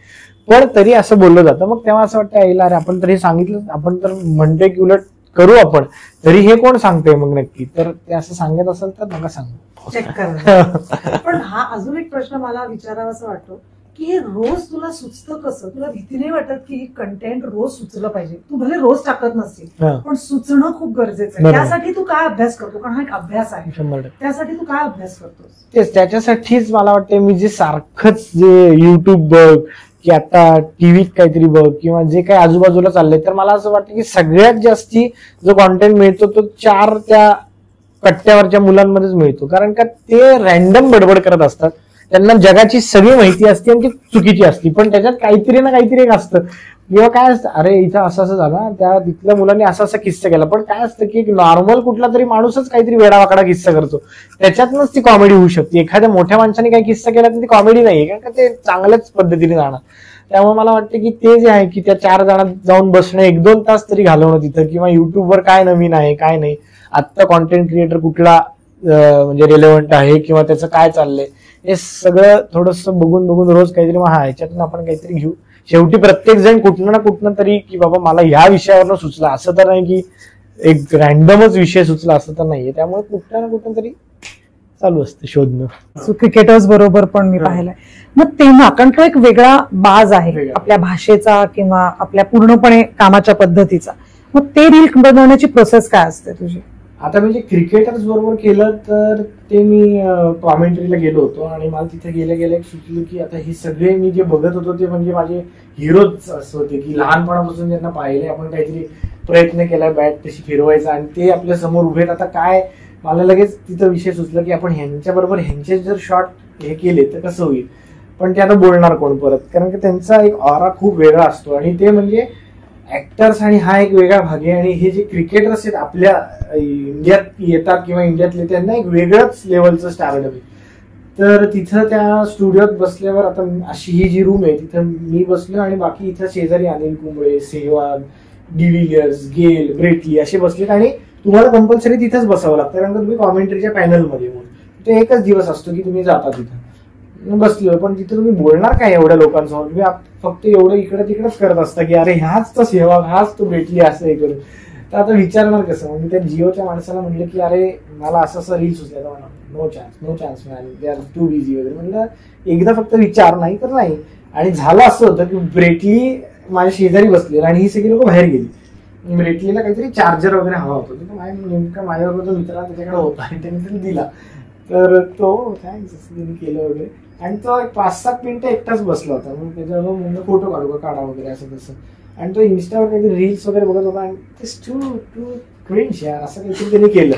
पण तरी असं बोललं जातं. मग तेव्हा असं वाटतं यायला अरे आपण तरी सांगितलं, आपण तर म्हणतोय की उलट करू आपण, तरी हे कोण सांगतंय मग नक्की. तर ते असं सांगत असेल तर नका सांगू. चेक करा. पण हा अजून एक प्रश्न मला विचारावासा वाटतो की हे रोज तुला सुचतं कसं? तुला भीती नाही वाटत की हे कंटेंट रोज सुचलं पाहिजे? तू भले रोज टाकत नसतील पण सुचणं खूप गरजेचं आहे. त्यासाठी तू काय अभ्यास करतो? कारण हा एक अभ्यास आहे. 100%. त्यासाठी तू काय अभ्यास करतोस? तेच त्याच्यासाठीच मला वाटतं मी जे सारखंच जे युट्यूब बघ की आता टीव्हीत काहीतरी बघ किंवा जे काही आजूबाजूला चाललंय, तर मला असं वाटतं की सगळ्यात जास्ती जो कॉन्टेंट मिळतो तो 4 त्या कट्ट्यावरच्या मुलांमध्येच मिळतो. कारण का ते रॅन्डम बडबड करत असतात, त्यांना जगाची सगळी माहिती असते आणि ती चुकीची असते, पण त्याच्यात काहीतरी ना काहीतरी एक असतं. किंवा काय असतं अरे इथं असं असं झालं, त्या तिथल्या मुलांनी असा असा किस्सा केला. पण काय असतं की एक नॉर्मल कुठला तरी माणूसच काहीतरी वेडावाकडा किस्सा करतो, त्याच्यातनच ती कॉमेडी होऊ शकते. एखाद्या मोठ्या माणसाने काही किस्सा केला तर ती कॉमेडी नाहीये, कारण का ते चांगल्याच पद्धतीने जाणार. त्यामुळे मला वाटतं की ते जे आहे की त्या 4 जणांत जाऊन बसणं, 1-2 तास तरी घालवणं तिथं, किंवा युट्यूबवर काय नवीन आहे काय नाही, आत्ता कॉन्टेंट क्रिएटर कुठला म्हणजे रिलेव्हंट आहे किंवा त्याचं काय चाललंय, हे सगळं थोडंसं बघून बघून रोज काहीतरी ह्याच्यातून आपण काहीतरी घेऊ. शेवटी प्रत्येक जण कुठनं ना कुठनं तरी की बाबा मला ह्या विषयावरनं सुचला, असं तर नाही की एक रॅन्डमच विषय सुचला, असं तर नाहीये. त्यामुळे कुठं ना कुठं तरी चालू असतं शोधणं. क्रिकेटर्स बरोबर पण मी पाहिलंय. मग तेव्हा कारण तो एक वेगळा बाज आहे आपल्या भाषेचा किंवा आपल्या पूर्णपणे कामाच्या पद्धतीचा, मग ते रील बनवण्याची प्रोसेस काय असते तुझी? आता म्हणजे क्रिकेटर्स बरोबर केलं तर ते मी कॉमेंट्रीला गेलो होतो आणि मला तिथे गेल्या गेल्या सुचलं की आता हे सगळे मी जे बघत होतो ते म्हणजे माझे हिरोज असं होते की लहानपणापासून ज्यांना पाहिले, आपण काहीतरी प्रयत्न केला बॅट तशी फिरवायचा आणि ते आपल्या समोर उभे. आता काय मला लगेच तिथं विषय सुचला की आपण ह्यांच्या बरोबर ह्यांचे जर शॉट हे केले तर कसं होईल. पण ते आता बोलणार कोण परत, कारण की त्यांचा एक ऑरा खूप वेगळा असतो आणि ते म्हणजे ऍक्टर्स आणि हा एक वेगळा भाग आहे. आणि हे जे क्रिकेटर्स आहेत आपल्या इंडियात येतात किंवा इंडियातले, त्यांना एक वेगळंच लेवलचं स्टारडम आहे. तर तिथं त्या स्टुडिओत बसल्यावर आता अशी ही जी रूम आहे तिथं मी बसलो आणि बाकी इथं शेजारी अनिल कुंबळे, सेहवाग, डिव्हिलियर्स, गेल, ब्रेटली असे बसलेत आणि तुम्हाला कंपल्सरी तिथंच बसावं लागतं, कारण का तुम्ही कॉमेंट्रीच्या पॅनलमध्ये म्हणून ते एकच दिवस असतो की तुम्ही जाता तिथं. बसलो पण तिथं तुम्ही बोलणार काय एवढ्या लोकांसमोर? तुम्ही फक्त एवढं इकडे तिकडेच करत असता की अरे ह्याच तर सेहवाग, हाच तो भेटली असं हे करून. तर आता विचारणार कसं? म्हणजे त्या जिओच्या माणसाला म्हणलं की अरे मला असं असं रील सुचलं, तर no chance man, they are too busy वगैरे. म्हणलं एकदा फक्त विचार, नाही तर नाही. आणि झालं असं होतं की ब्रेटली माझ्या शेजारी बसलेला आणि ही सगळी लोक बाहेर गेली. ब्रेटलीला काहीतरी चार्जर वगैरे हवा होता, तर नेमका माझ्याबरोबर जो मित्र त्याच्याकडे होता आणि त्याने त्याला दिला. तर तो थँक्स केलं वगैरे आणि तो 5-7 मिनिटं एकटाच बसला होता. मग त्याच्यावर म्हणजे फोटो काढा वगैरे असं तसं. आणि तो इन्स्टावर काहीतरी रील्स वगैरे बघत होता आणि टू क्रिंज यार असं काहीतरी त्याने केलं.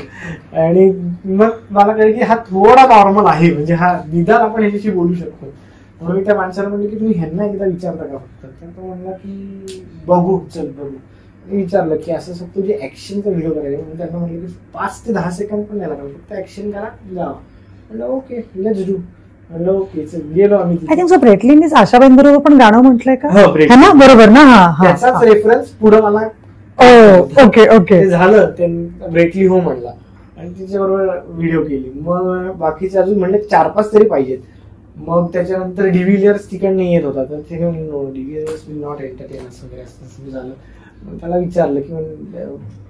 आणि मग मला कळलं की हा थोडा नॉर्मल आहे, म्हणजे हा निदान आपण ह्याच्याशी बोलू शकतो. म्हणून मी त्या माणसाला म्हणलं की तुम्ही ह्यांना एकदा विचारता का फक्त? तर तो म्हणला की बघू. मी विचारलं की असं फक्त जे ऍक्शनचा व्हिडिओ करायचा, म्हणून त्यांना म्हटलं की 5 ते 10 सेकंद पण नाही लागला, फक्त ऍक्शन करा जावा. म्हणलं ओके लेट्स डू. म्हणलं ओके गेलो आम्ही आय थिंक सो ब्रेटलीनीच आशाबाईं बरोबर पण गाणं म्हटलंय का? हो, है ना, बरोबर ना? हा, त्याचाच रेफरन्स पुढे मला ओके ओके ते झालं, ते ब्रेटली हो म्हणला आणि तिच्याबरोबर व्हिडिओ केली. मग बाकीचे अजून म्हणले 4-5 तरी पाहिजेत. मग त्याच्यानंतर डिव्हिलियर्स तिकडनं येत होता, तर ते डिव्हिलियर्स विल नॉट एंटरटेन असं वगैरे असं झालं. मग त्याला विचारलं की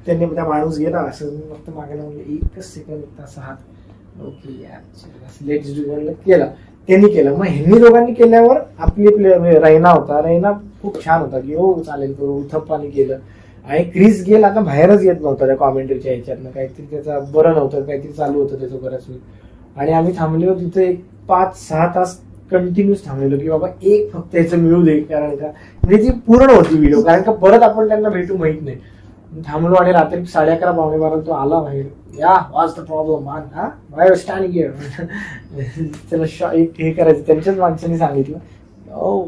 त्यांनी त्या माणूस गेला असं फक्त मागे म्हणलं 1 सेकंद तास हात ओके यार लेट्स डू म्हणलं केला, त्यांनी केलं. मग ह्यांनी दोघांनी केल्यावर आपली रैना होता, रैना खूप छान होता की हो चालेल करू, उथप्पानी केलं. आणि क्रिस गेल आता बाहेरच येत नव्हता त्या कॉमेंट्रीच्या ह्याच्यातनं, काहीतरी त्याचा बरं नव्हतं, काहीतरी चालू होतं त्याचं बऱ्याच वेळ. आणि आम्ही थांबलेलो तिथे 5-6 तास कंटिन्यूस थांबलेलो की बाबा एक फक्त याचं मिळू दे, कारण का म्हणजे ती पूर्ण होती व्हिडिओ, कारण का परत आपण त्यांना भेटू माहित नाही. थांबलो आणि रात्री 11:30-12 तो आला बाहेर. या वॉज द प्रॉब्लेम बाहेर स्टँडिंग हिअर. त्याला एक हे करायचं, त्यांच्याच माणसांनी सांगितलं ओ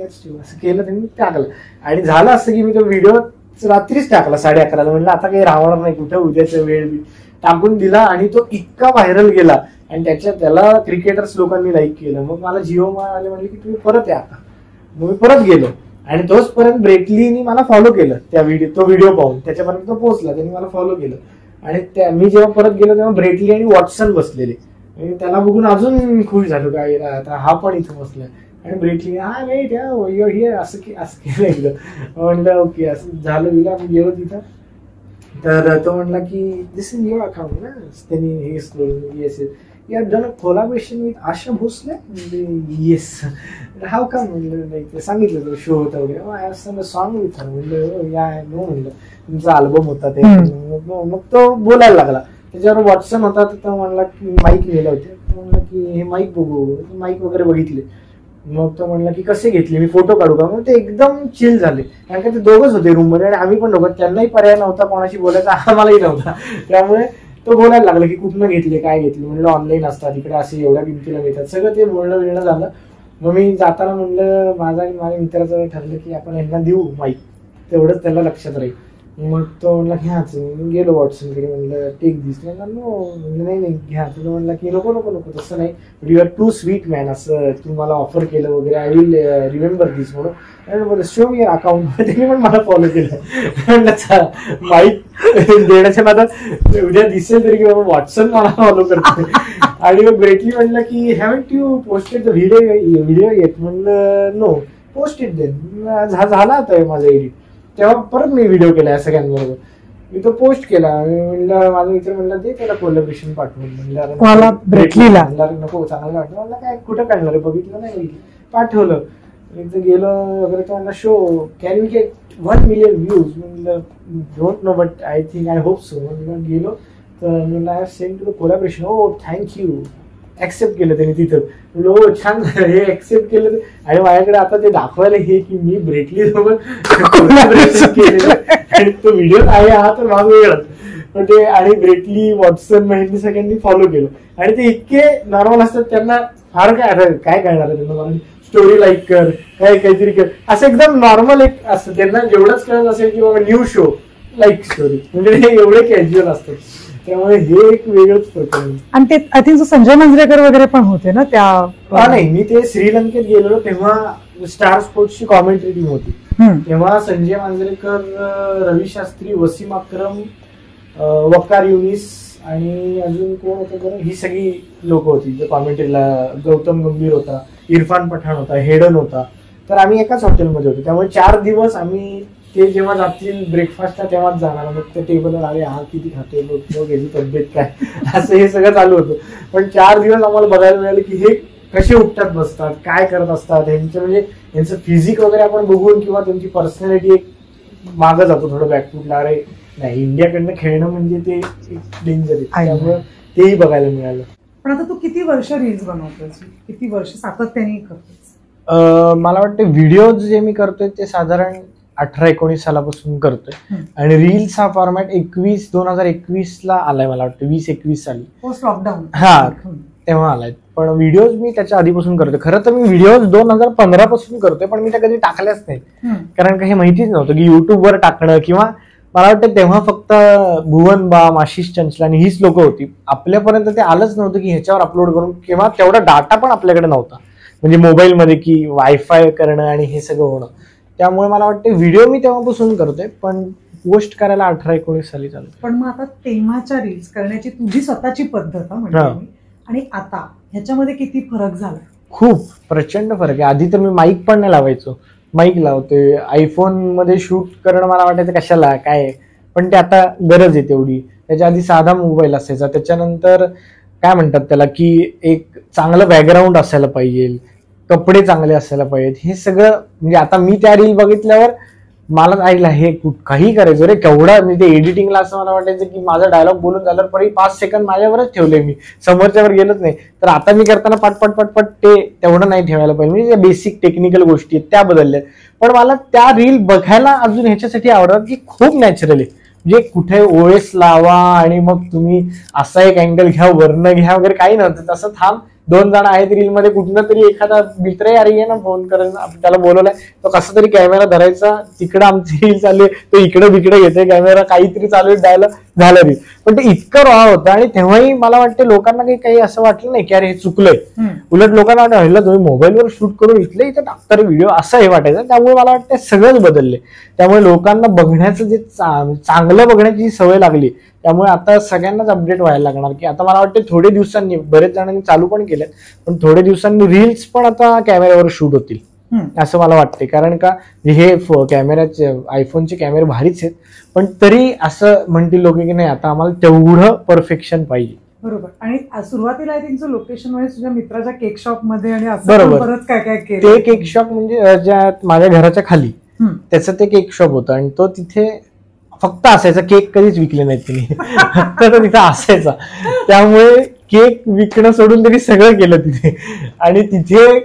असं केलं, त्यांनी टाकलं. आणि झालं असं की मी तो व्हिडिओ रात्रीच टाकला 11:30. म्हणलं आता काही राहणार नाही, कुठं उद्याचा वेळ टाकून दिला. आणि तो इतका व्हायरल गेला आणि त्याला क्रिकेटर्स लोकांनी लाईक केलं. मग मला जिओ आले म्हणले की तुम्ही परत या आता. मग मी परत गेलो आणि तोचपर्यंत ब्रेटलीनी मला फॉलो केलं, तो व्हिडिओ पाहून त्याच्यापर्यंत तो पोहोचला, त्यांनी मला फॉलो केलं. आणि मी जेव्हा परत गेलो तेव्हा ब्रेटली आणि वॉटसन बसलेले, त्याला बघून अजून खुश झालो काय आता हा पण इथं बसलाय. आणि ब्रेटली नाही असं केलं एकदम. म्हणलं ओके असं झालं गेलं. मी गेलो तिथं तर तो म्हणला की दिस इज युअर अकाउंट ना. त्यांनी हे scroll yes you have done a collaboration with Asha Bhosle. म्हणजे येस. हाव का म्हणलं नाही, ते सांगितलं तो शो होता वगैरे. I have song with her. म्हणलं या नो म्हणलं तुमचा अल्बम होता ते. मग तो बोलायला लागला. त्याच्यावर वॉटसन होता, तर तो म्हणला की माईक नेलं होते. म्हणलं की हे माईक बघू, माईक वगैरे बघितले. मग तो म्हणला की कसे घेतले, मी फोटो काढू का. मग ते एकदम चिल झाले, कारण का ते दोघंच होते रूम मध्ये आणि आम्ही पण दोघं, त्यांनाही पर्याय नव्हता कोणाशी बोलायचा, आम्हालाही नव्हता. त्यामुळे तो बोलायला लागला की कुठनं घेतले, काय घेतले. म्हणलं ऑनलाईन असतात इकडे, असे एवढ्या किमतीला मिळतात. सगळं ते बोलणं झालं. मग मी जाताना म्हणलं माझा आणि माझ्या मित्राचं ठरलं की आपण यांना देऊ माईक, तेवढंच त्याला लक्षात राहील. मग तो म्हणला घ्याच. गेलो वॉटसनकडे, म्हणलं टेक दिस. म्हणलं नाही घ्या. तुला म्हणला की नको नको नको तसं नाही, you are too sweet man, असं तुम्हाला ऑफर केलं वगैरे, आय विल रिमेंबर दिस म्हणून शो मी अकाउंट. त्यांनी पण मला फॉलो केलं. म्हणलं माईक देण्याच्या नादात उद्या दिसेल तरी की बाबा वॉटसन मला फॉलो करतो. आणि मग ब्रेटली म्हणलं की haven't you posted the video येत. म्हणलं नो पोस्टेड देन. झाला होता माझा एडिट. तेव्हा परत मी व्हिडिओ केला या सगळ्यांबरोबर, मी तो पोस्ट केला. म्हणलं माझा मित्र म्हणला दे त्याला कोलॅबोरेशन पाठवून. म्हणलं ब्रेटलीला नको चांगलं वाटलं. म्हणलं काय कुठं काढणार आहे, बघितलं नाही, पाठवलं. एकदा गेलो वगैरे तर म्हणला so can you get 1 million views. म्हणलं don't know but I think I hope so. म्हणलं गेलो तर म्हणलं I have sent to the collaboration. Oh thank you. Accept केलं त्यांनी तिथं. म्हणलं हो छान हे ऍक्सेप्ट केलं. आणि माझ्याकडे आता ते दाखवायला हे की मी ब्रेटली सोबत कोलॅबोरेशन केलेलं आणि तो व्हिडिओ आहे हा तर माझा वेगळाच. पण ते आणि ब्रेटली वॉटसन यांनी सगळ्यांनी फॉलो केलं. आणि ते इतके नॉर्मल असतात, त्यांना फार काय कळणार आहे त्यांना. स्टोरी लाईक कर, काहीतरी कर, असं एकदम नॉर्मल एक असतं. त्यांना जेवढंच कळत असेल की बाबा न्यू शो लाईक स्टोरी, म्हणजे हे एवढे कॅज्युअल असतात. त्यामुळे हे एक वेगळंच प्रकरण. आणि ते आय थिंक संजय मांजरेकर वगैरे पण होते ना त्या. नाही, मी ते श्रीलंकेत गेलेलो तेव्हा स्टार स्पोर्ट्सची कॉमेंट्री टीम होती. तेव्हा संजय मांजरेकर, रवी शास्त्री, वसीम अक्रम, वकार युनिस आणि अजून कोण होतं बरं, ही सगळी लोक होती कॉमेंट्रीला. गौतम गंभीर होता, इरफान पठाण होता, हेडन होता. तर आम्ही एकाच हॉटेलमध्ये होतो. त्यामुळे 4 दिवस आम्ही ते जेव्हा जातील ब्रेकफास्टला तेव्हाच जाणार. मग त्या टेबलवर आले हा किती खाते बघ, याची तब्येत काय, असं हे सगळं चालू होतं. पण 4 दिवस आम्हाला बघायला मिळालं की हे कसे उठतात बसतात, काय करत असतात, यांचं म्हणजे यांचं फिजिक वगैरे आपण बघून किंवा त्यांची पर्सनॅलिटी एक मागं जातो थोडं बॅकफूटला. अरे नाही, इंडियाकडनं खेळणं म्हणजे ते एक डेंजर आहे. त्यामुळे तेही बघायला मिळालं. पण आता तू किती वर्ष रील्स बनवतोस, किती वर्ष सातत्याने करतोस? मला वाटतं व्हिडिओज जे मी करतोय ते साधारण 18-19 सालापासून करतोय. आणि रील्स हा फॉर्मॅट 2021 ला आलाय, मला वाटतं 20-21 साली पोस्ट लॉकडाऊन हा तेव्हा आलाय. पण व्हिडिओज मी त्याच्या आधीपासून करतोय. खरं तर मी व्हिडिओज 2015 पासून करतोय, पण मी त्या कधी टाकल्याच नाही. कारण का हे माहितीच नव्हतं की युट्यूबवर टाकणं किंवा मला वाटतं तेव्हा फक्त भुवन बाम, आशिष चंचलानी हीच लोक होती. आपल्यापर्यंत ते आलंच नव्हतं की ह्याच्यावर अपलोड करून, किंवा तेवढा डाटा पण आपल्याकडे नव्हता म्हणजे मोबाईलमध्ये की वायफाय करणं आणि हे सगळं होणं. त्यामुळे मला वाटतं व्हिडिओ मी तेव्हापासून करतोय, पण पोस्ट करायला 18-19 साली चालू. पण मग आता तेव्हाच्या रील्स करण्याची तुझी स्वतःची पद्धत म्हणजे आणि आता ह्याच्यामध्ये किती फरक झाला? खूप प्रचंड फरक आहे. आधी तर मी माईक पण नाही लावायचो, माईक लावतोय. आयफोन मध्ये शूट करणं मला वाटायचं कशाला काय, पण ते आता गरज आहे तेवढी. त्याच्या आधी साधा मोबाईल असायचा, त्याच्यानंतर काय म्हणतात त्याला की एक चांगलं बॅकग्राऊंड असायला पाहिजे, कपडे चांगले असायला पाहिजेत, हे सगळं. म्हणजे आता मी त्या रील बघितल्यावर मला ऐकलं हे काही करायचं रे, केवढा म्हणजे ते एडिटिंगला असं मला वाटायचं की माझा डायलॉग बोलून झाल्यावर परी 5 सेकंद माझ्यावरच ठेवले, मी समोरच्यावर गेलोच नाही. तर आता मी करताना पटपट ते तेवढं नाही ठेवायला पाहिजे. म्हणजे बेसिक टेक्निकल गोष्टी आहेत त्या बदलल्या. पण मला त्या रील बघायला अजून ह्याच्यासाठी आवडतात की खूप नॅचरल आहे. म्हणजे कुठे ओएस लावा आणि मग तुम्ही असा एक अँगल घ्या, वर्ण घ्या वगैरे काही नव्हतं. तसं थांब 2 जण आहेत रील मध्ये, कुठनं तरी एखादा मित्र आहे ना फोन करेन, त्याला बोलवलाय, तो कसा तरी कॅमेरा धरायचा, तिकडं आमची रील चालू आहे, तो इकडे तिकडे घेते कॅमेरा, काहीतरी चालू आहे, डायलॉग झालं रील. पण ते इतकं रॉ होतं. आणि तेव्हाही मला वाटतं लोकांना काही असं वाटलं नाही की अरे हे चुकलंय. उलट लोकांना वाटलं तुम्ही मोबाईलवर शूट करून इथलं इथं टाकता व्हिडिओ, असं हे वाटायचं. त्यामुळे मला वाटतं सगळंच बदलले. त्यामुळे लोकांना बघण्याचं जे चांगलं बघण्याची सवय लागली. त्यामुळे आता सगळ्यांनाच अपडेट व्हायला लागणार की आता मला वाटतं थोडे दिवसांनी, बरेच जणांनी चालू पण केलेत, पण थोडे दिवसांनी रील्स पण आता कॅमेऱ्यावर शूट होतील असं मला वाटते. कारण का हे कॅमेऱ्याचे आयफोनचे कॅमेरे भारीच आहेत, पण तरी असं म्हणतील लोक की नाही आता आम्हाला तेवढं परफेक्शन पाहिजे. बरोबर. आणि सुरुवातीला आय थिंक लोकेशन म्हणजे तुझ्या मित्राच्या केक शॉप मध्ये आणि बरोबर काय काय केलं. ते केक शॉप म्हणजे ज्या माझ्या घराच्या खाली त्याचं ते केक शॉप होतं, आणि तो तिथे फक्त असायचा, केक कधीच विकले नाहीत तिने, फक्त तो तिथे असायचा. त्यामुळे केक विकणं सोडून त्यांनी सगळं केलं तिथे. आणि तिथे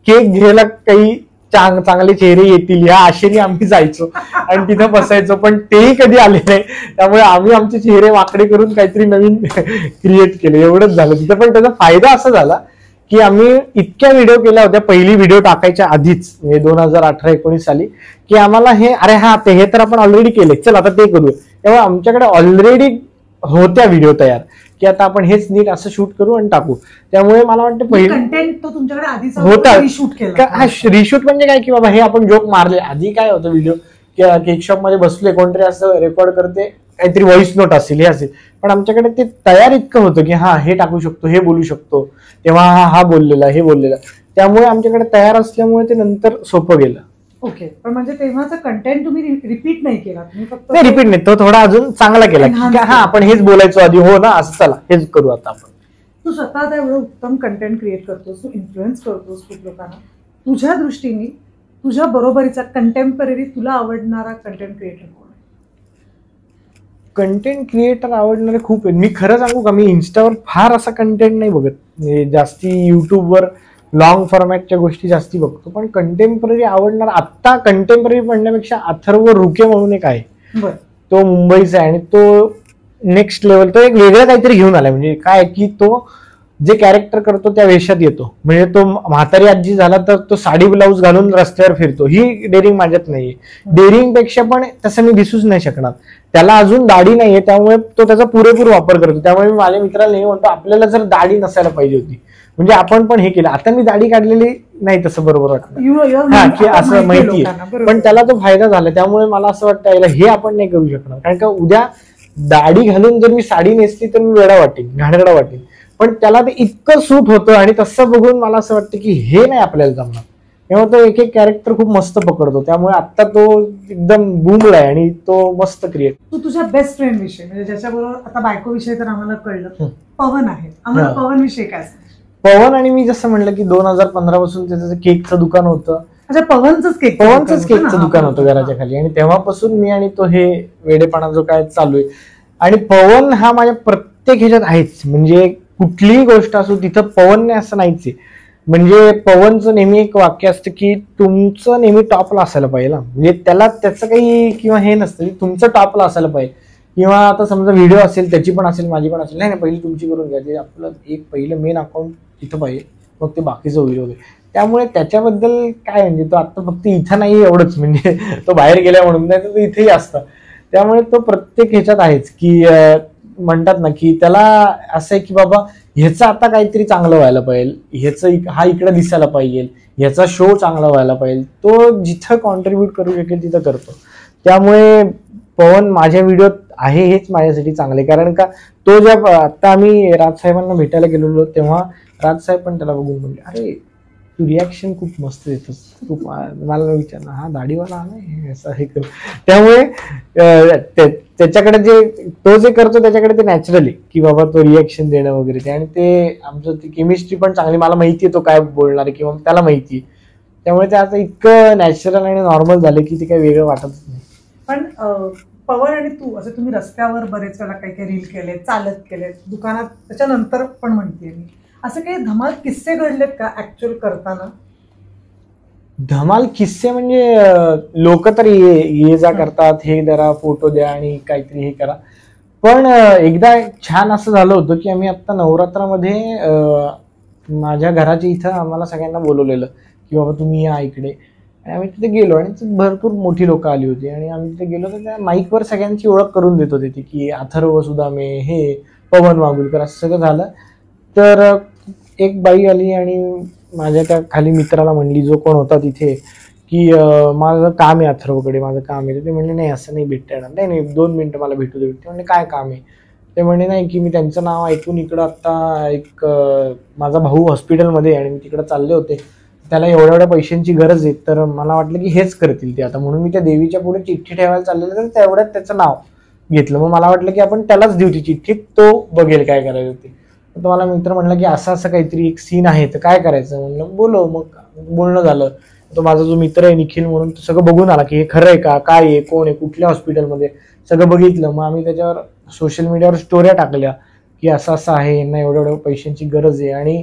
केक घ्यायला काही चांगले चेहरे येतील या आशेने आम्ही जायचो आणि तिथं बसायचो, पण तेही कधी आले नाही. त्यामुळे आम्ही आमचे चेहरे वाकडे करून काहीतरी नवीन क्रिएट केले, एवढंच झालं तिथं. पण त्याचा फायदा असा झाला की आम्ही इतक्या व्हिडिओ केल्या होत्या पहिली व्हिडिओ टाकायच्या आधीच, म्हणजे 2018-19 साली, की आम्हाला हे अरे हा ते हे तर आपण ऑलरेडी केले, चल आता ते करूया. तेव्हा आमच्याकडे ऑलरेडी होत्या व्हिडिओ तयार की आता आपण हेच नीट असं शूट करू आणि टाकू. त्यामुळे मला वाटतं पहिलं कंटेंट तो तुमच्याकडे आधीच होता. रिशूट केला. रिशूट म्हणजे काय की बाबा हे आपण जोक मारले. आधी काय होतं व्हिडिओ केक शॉप मध्ये बसले, कोणतरी असं रेकॉर्ड करते, काहीतरी व्हॉइस नोट असेल हे असेल, पण आमच्याकडे ते तयार इतकं होतं की हा हे टाकू शकतो, हे बोलू शकतो, तेव्हा हा बोललेला, हे बोललेला. त्यामुळे आमच्याकडे तयार असल्यामुळे ते नंतर सोपं गेलं. ओके. पण म्हणजे तेव्हाचा कंटेंट तुम्ही रिपीट नाही केला, तुम्ही फक्त नाही रिपीट नाही, तो थोडा अजून चांगला केला की हा आपण हेच बोलायचो आधी, हो ना असं, चला हेच करू आता आपण. तू स्वतः आता एवढं उत्तम कंटेंट क्रिएट करतोस, तू इन्फ्लुएन्स करतोस खूप लोकांना. तुझ्या दृष्टीने तुझ्या बरोबरीचा कंटेम्पररी तुला आवडणारा कंटेंट क्रिएटर कोण आहे? कंटेंट क्रिएटर आवडणारे खूप आहेत. मी खरं सांगू का, मी इन्स्टावर फार असा कंटेंट नाही बघत, म्हणजे जास्ती युट्यूबवर लॉंग फॉर्मॅटच्या गोष्टी जास्ती बघतो. पण कंटेम्पररी आवडणार आत्ता कंटेम्पररी म्हणण्यापेक्षा अथर्व रुके म्हणून एक आहे, तो मुंबईचा आहे आणि तो नेक्स्ट लेवल, तो एक वेगळं काहीतरी घेऊन आलाय. म्हणजे काय की तो जे कॅरेक्टर करतो त्या वेशात येतो. म्हणजे तो म्हातारी आजी झाला तर तो साडी ब्लाऊज घालून रस्त्यावर फिरतो. ही डेअरिंग माझ्यात नाहीये. डेअरिंग पेक्षा पण तसं मी दिसूच नाही शकणार. त्याला अजून दाढी नाहीये, त्यामुळे तो त्याचा पुरेपूर वापर करतो. त्यामुळे मी माझ्या मित्राला नाही म्हणतो आपल्याला जर दाढी नसायला पाहिजे होती, म्हणजे आपण पण हे केलं. आता मी दाढी काढलेली नाही तसं बरोबर वाटतं, हा की असं माहितीये, पण त्याला तो फायदा झाला. त्यामुळे मला असं वाटतं हे आपण नाही करू शकणार. कारण का उद्या दाढी घालून जर मी साडी नेसली तर मी वेडा वाटेन, घाणेरडा वाटेन. पण त्याला ते इतकं सूट होतं आणि तसं बघून मला असं वाटतं की हे नाही आपल्याला जमणार. तेव्हा तो एक एक कॅरेक्टर खूप मस्त पकडतो. त्यामुळे आता तो एकदम बूमला आहे आणि तो मस्त क्रिएट. तू तुझ्या बेस्ट फ्रेंड विषयी, म्हणजे ज्याच्याबरोबर आता बायको विषयी तर आम्हाला कळलं, पवन आहे, आम्हाला पवन विषयी काय? पवन आणि मी जसं म्हणलं की 2015 पासून त्याचं केकचं दुकान होतं. अच्छा, पवनचंच केकचं दुकान होतं घराच्या खाली, आणि तेव्हापासून मी आणि तो हे वेडेपणा जो काय चालू आहे. आणि पवन हा माझ्या प्रत्येक ह्याच्यात आहेच. म्हणजे कुठलीही गोष्ट असो तिथं पवन नाही असं नाहीच आहे. म्हणजे पवनचं नेहमी एक वाक्य असतं की तुमचं नेहमी टॉपला असायला पाहिजे. म्हणजे त्याला त्याचं काही किंवा हे नसतं, तुमचं टॉपला असायला पाहिजे. किंवा आता समजा व्हिडिओ असेल, त्याची पण असेल, माझी पण असेल, नाही पहिली तुमची करून घ्यायची, आपलं एक पहिलं मेन अकाउंट तिथं पाहिजे, मग ते बाकीचं होईल वगैरे. त्यामुळे त्याच्याबद्दल काय, म्हणजे तो आता फक्त इथं नाही एवढंच, म्हणजे तो बाहेर गेल्या म्हणून नाही तर तो इथेही असतं. त्यामुळे तो प्रत्येक ह्याच्यात आहेच की म्हणतात ना की त्याला असं आहे की बाबा ह्याचं आता काहीतरी चांगलं व्हायला पाहिजे, ह्याचं हा इकडे दिसायला पाहिजे, ह्याचा शो चांगला व्हायला पाहिजे, तो जिथं कॉन्ट्रीब्यूट करू शकेल तिथं करतो. त्यामुळे पवन माझ्या व्हिडिओत आहे हेच माझ्यासाठी चांगले, कारण का तो जेव्हा आता आम्ही राजसाहेबांना भेटायला गेलेलो तेव्हा राजसाहेब पण त्याला बघून म्हणले, अरे तू रिॲक्शन खूप मस्त देतोस, खूप मला विचारलं हा दाढीवाला आलाय असं हे कर. त्यामुळे त्याच्याकडे तो जे करतो त्याच्याकडे ते नॅचरली की बाबा तो रिॲक्शन देणं वगैरे ते, आणि ते आमचं ती केमिस्ट्री पण चांगली, मला माहिती आहे तो काय बोलणार आहे किंवा त्याला माहिती आहे, त्यामुळे ते आता इतकं नॅचरल आणि नॉर्मल झालं की ते काही वेगळं वाटतच नाही. पण पवन आणि तू असं तुम्ही रस्त्यावर बरेच वेळा काही काही रील केले, चालत केले, दुकानात त्याच्यानंतर पण म्हणते मी, असं काही धमाल किस्से घडलेत का ऍक्च्युअल करताना? धमाल किस्से म्हणजे लोक तर ये जा करतात, हे जरा फोटो द्या आणि काहीतरी हे करा. पण एकदा छान असं झालं होतं की आम्ही आता नवरात्रामध्ये माझ्या घराच्या इथं आम्हाला सगळ्यांना बोलवलेलं की बाबा तुम्ही या इकडे, आणि आम्ही तिथे गेलो आणि भरपूर मोठी लोक आली होती आणि आम्ही तिथे गेलो तर त्या माईकवर सगळ्यांची ओळख करून देत होते ती की अथर्व सुदामे, हे पवन मागुलकर, असं सगळं झालं. तर एक बाई आली आणि माझ्या त्या खाली मित्राला म्हणली, जो कोण होता तिथे, की माझं काम आहे अथर्वकडे, माझं काम आहे. ते म्हणले नाही असं नाही भेटता येणार, नाही 2 मिनिटं मला भेटू दे. ते म्हणले काय काम आहे? ते म्हणले नाही की मी त्यांचं नाव ऐकून इकडं आता एक माझा भाऊ हॉस्पिटलमध्ये आणि मी तिकडं चालले होते, त्याला एवढ्या पैशांची गरज आहे, तर मला वाटलं की हेच करतील ते आता, म्हणून मी त्या देवीच्या पुढे चिठ्ठी ठेवायला चाललेलं, तर तेवढ्यात त्याचं नाव घेतलं. मग मला वाटलं की आपण त्यालाच देऊ ती चिठ्ठी, तो बघेल काय करायचं ते. तर मला मित्र म्हणला की असं असं काहीतरी एक सीन आहे, तर काय करायचं? म्हणलं बोलव. मग बोलणं झालं. तो माझा जो मित्र आहे निखिल म्हणून, तो सगळं बघून आला की हे खरं आहे का, काय आहे, कोण आहे, कुठल्या हॉस्पिटलमध्ये, सगळं बघितलं. मग आम्ही त्याच्यावर सोशल मीडियावर स्टोऱ्या टाकल्या की असं असं आहे, यांना एवढ्या पैशांची गरज आहे. आणि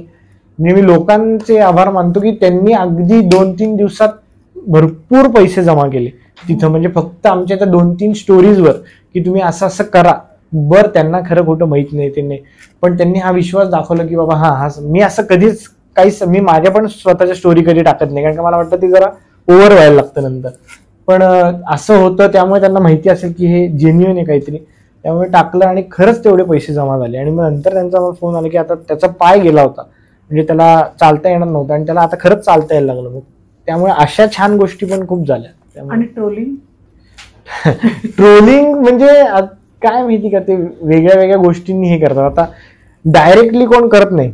मी लोकांचे आभार मानतो की त्यांनी अगदी 2-3 दिवसात भरपूर पैसे जमा केले तिथं, म्हणजे फक्त आमच्या त्या 2-3 स्टोरीजवर की तुम्ही असं असं करा. बरं त्यांना खरं खोटं माहित नाही त्यांनी, पण त्यांनी हा विश्वास दाखवला की बाबा हा मी असं कधीच काहीच, मी माझ्या पण स्वतःच्या स्टोरी कधी टाकत नाही, कारण का मला वाटतं ती जरा ओव्हर व्हायला लागतं नंतर. पण असं होतं, त्यामुळे त्यांना माहिती असेल की हे जेन्युइन आहे काहीतरी, त्यामुळे टाकलं आणि खरंच तेवढे पैसे जमा झाले. आणि मग नंतर त्यांचा मला फोन आला की आता त्याचा पाय गेला होता, म्हणजे त्याला चालता येणार नव्हतं आणि त्याला आता खरंच चालता यायला लागलं. मग त्यामुळे अशा छान गोष्टी पण खूप झाल्या. आणि ट्रोलिंग ट्रोलिंग म्हणजे काय माहिती का, ते वेगळ्या वेगळ्या गोष्टींनी हे करतात. आता डायरेक्टली कोण करत नाही.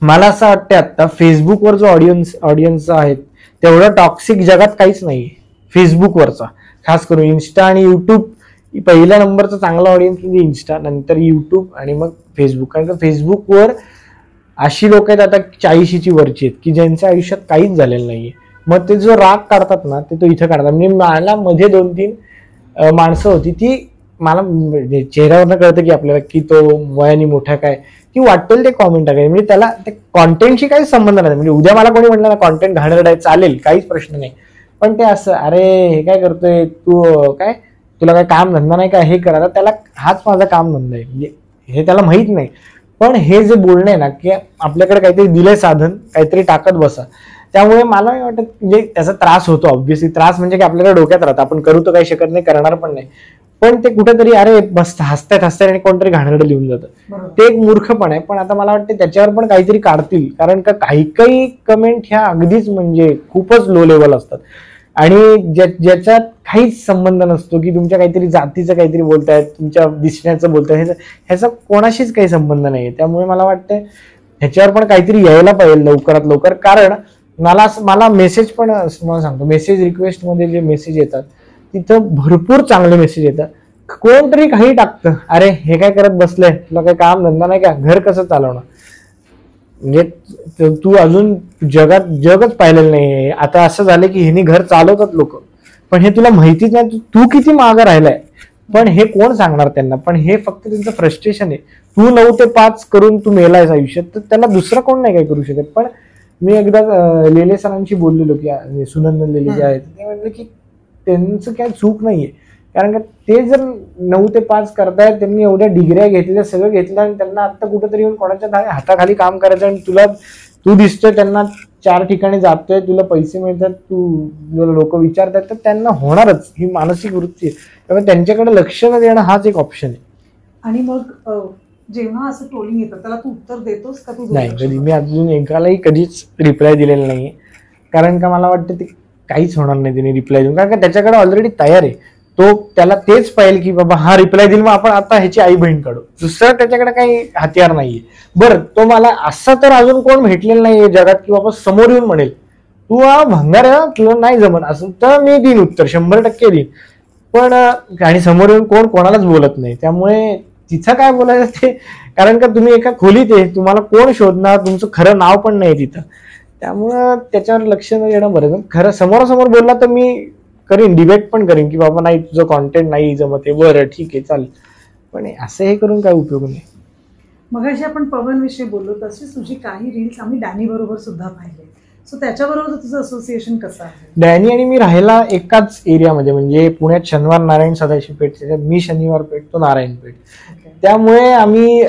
मला असं वाटतं आता फेसबुकवर जो ऑडियन्स आहेत तेवढं टॉक्सिक जगात काहीच नाही फेसबुकवरचा, खास करून इन्स्टा आणि युट्यूब पहिल्या नंबरचा चांगला ऑडियन्स म्हणजे इन्स्टा, नंतर युट्यूब आणि मग फेसबुक. कारण का फेसबुकवर अशी लोक आहेत आता 40ची वरची आहेत की ज्यांच्या आयुष्यात काहीच झालेलं नाहीये. मग ते जो राग काढतात ना, ते तो इथं काढतात. म्हणजे मला मध्ये 2-3 माणसं होती, ती मला चेहऱ्यावरनं कळतं की आपल्याला की तो वयाने मोठा काय, की वाटेल ते कॉमेंट टाकायचे, म्हणजे त्याला ते कॉन्टेंटशी काही संबंध नाही. म्हणजे उद्या मला कोणी म्हणलं ना कॉन्टेंट घाणेरडं चालेल, काहीच प्रश्न नाही, पण ते असं अरे हे काय करतोय तू, काय तुला काय काम धंदा नाही का, हे करायला त्याला हाच माझा काम धंदा आहे, म्हणजे हे त्याला माहित नाही. पण हे जे बोलणं आहे ना की आपल्याकडे काहीतरी दिलंय साधन, काहीतरी टाकत बसा, त्यामुळे मला नाही वाटत म्हणजे त्याचा त्रास होतो. ऑब्व्हियसली त्रास म्हणजे की आपल्याला डोक्यात राहतं, आपण करू तर काही शकत नाही, करणार पण नाही, पण ते कुठेतरी अरे बस हसतायत आणि कोणतरी घाणेरडं लिहून जातं, ते एक मूर्खपण आहे. पण आता मला वाटतं त्याच्यावर पण काहीतरी काढतील, कारण का काही कमेंट ह्या अगदीच म्हणजे खूपच लो लेवल असतात आणि ज्याच्यात काहीच संबंध नसतो, की तुमच्या काहीतरी जातीचं काहीतरी बोलतायत, तुमच्या दिसण्याचं बोलतायत, ह्याचा कोणाशीच काही संबंध नाही. त्यामुळे मला वाटतं ह्याच्यावर पण काहीतरी यायला पाहिजे लवकरात लवकर. कारण मला मेसेज पण मला सांगतो, मेसेज रिक्वेस्ट मध्ये जे मेसेज येतात तिथं भरपूर चांगले मेसेज येतात. कोणतरी काही टाकतं, अरे हे काय करत बसलंय, तुला काही काम धंदा नाही का, घर कसं चालवणार, म्हणजे तू अजून जगच पाहिलेलं नाही. आता असं झालं की ह्यानी घर चालवतात लोक, पण हे तुला माहितीच नाही तू किती मागं राहिलाय, पण हे कोण सांगणार त्यांना. पण हे फक्त त्यांचं फ्रस्ट्रेशन आहे. तू 9 ते 5 करून तू मेलायस आयुष्यात, तर त्याला दुसरं कोण नाही काय करू शकत. पण मी एकदा लेले सरांशी बोललेलो की सुनंदन लेले जे आहेत, ते म्हणले की त्यांचं काय चूक नाहीये, कारण का ते जर 9 ते 5 करतायत, त्यांनी एवढ्या डिग्र्या घेतल्या, सगळं घेतलं, आणि त्यांना आता कुठेतरी येऊन कोणाच्या हाताखाली काम करायचं, आणि तू दिसतोय त्यांना 4 ठिकाणी जातोय, तुला पैसे मिळतात, तुला लोक विचारतात, तर त्यांना होणारच, ही मानसिक वृत्ती आहे. त्यामुळे त्यांच्याकडे लक्ष न देणं हाच एक ऑप्शन आहे. आणि मग जेव्हा असं ट्रोलिंग येतं त्याला तू उत्तर देतोस का? तू नाही, कधी मी अजून एकालाही कधीच रिप्लाय दिलेला नाहीये. कारण का मला वाटतं ते काहीच होणार नाही त्याने रिप्लाय देऊन, कारण का त्याच्याकडे ऑलरेडी तयार आहे. तो त्याला तेच पाहिजे की बाबा हा रिप्लाय देईल, मग आपण आता ह्याची आई बहीण काढू. दुसरं त्याच्याकडे काही हत्यार नाहीये. बरं, तो मला असं तर अजून कोण भेटलेलं नाहीये जगात की बाबा समोर येऊन म्हणेल तू हा भंगार आहे, तुला नाही जमत असं, तर मी देईन उत्तर, 100% देईन. पण आणि समोर येऊन कोण कोणालाच बोलत नाही. त्यामुळे तिथं काय बोलायचं ते, कारण का तुम्ही एका खोलीत आहे, तुम्हाला कोण शोधणार, तुमचं खरं नाव पण नाही तिथं. त्यामुळं त्याच्यावर लक्ष न देणं बरं. खरं समोरासमोर बोलला तर मी करीन, डिबेट पण करीन की बाबा नाही तुझं कॉन्टेंट नाही जमत आहे, बरं ठीक आहे चालेल. पण असं हे करून काय उपयोग नाही. मगाशी आपण पवन विषयी बोललो, तशीच तुझी काही रील्स आम्ही डॅनी बरोबर सुद्धा पाहिले. सो त्याच्याबरोबर तुझं असोसिएशन कसं आहे? डॅनी आणि मी राहायला एकाच एरियामध्ये, म्हणजे पुण्यात शनिवार नारायण सदाशिव पेठ, त्याच्यात मी शनिवार पेठ, तो नारायण पेठ. त्यामुळे आम्ही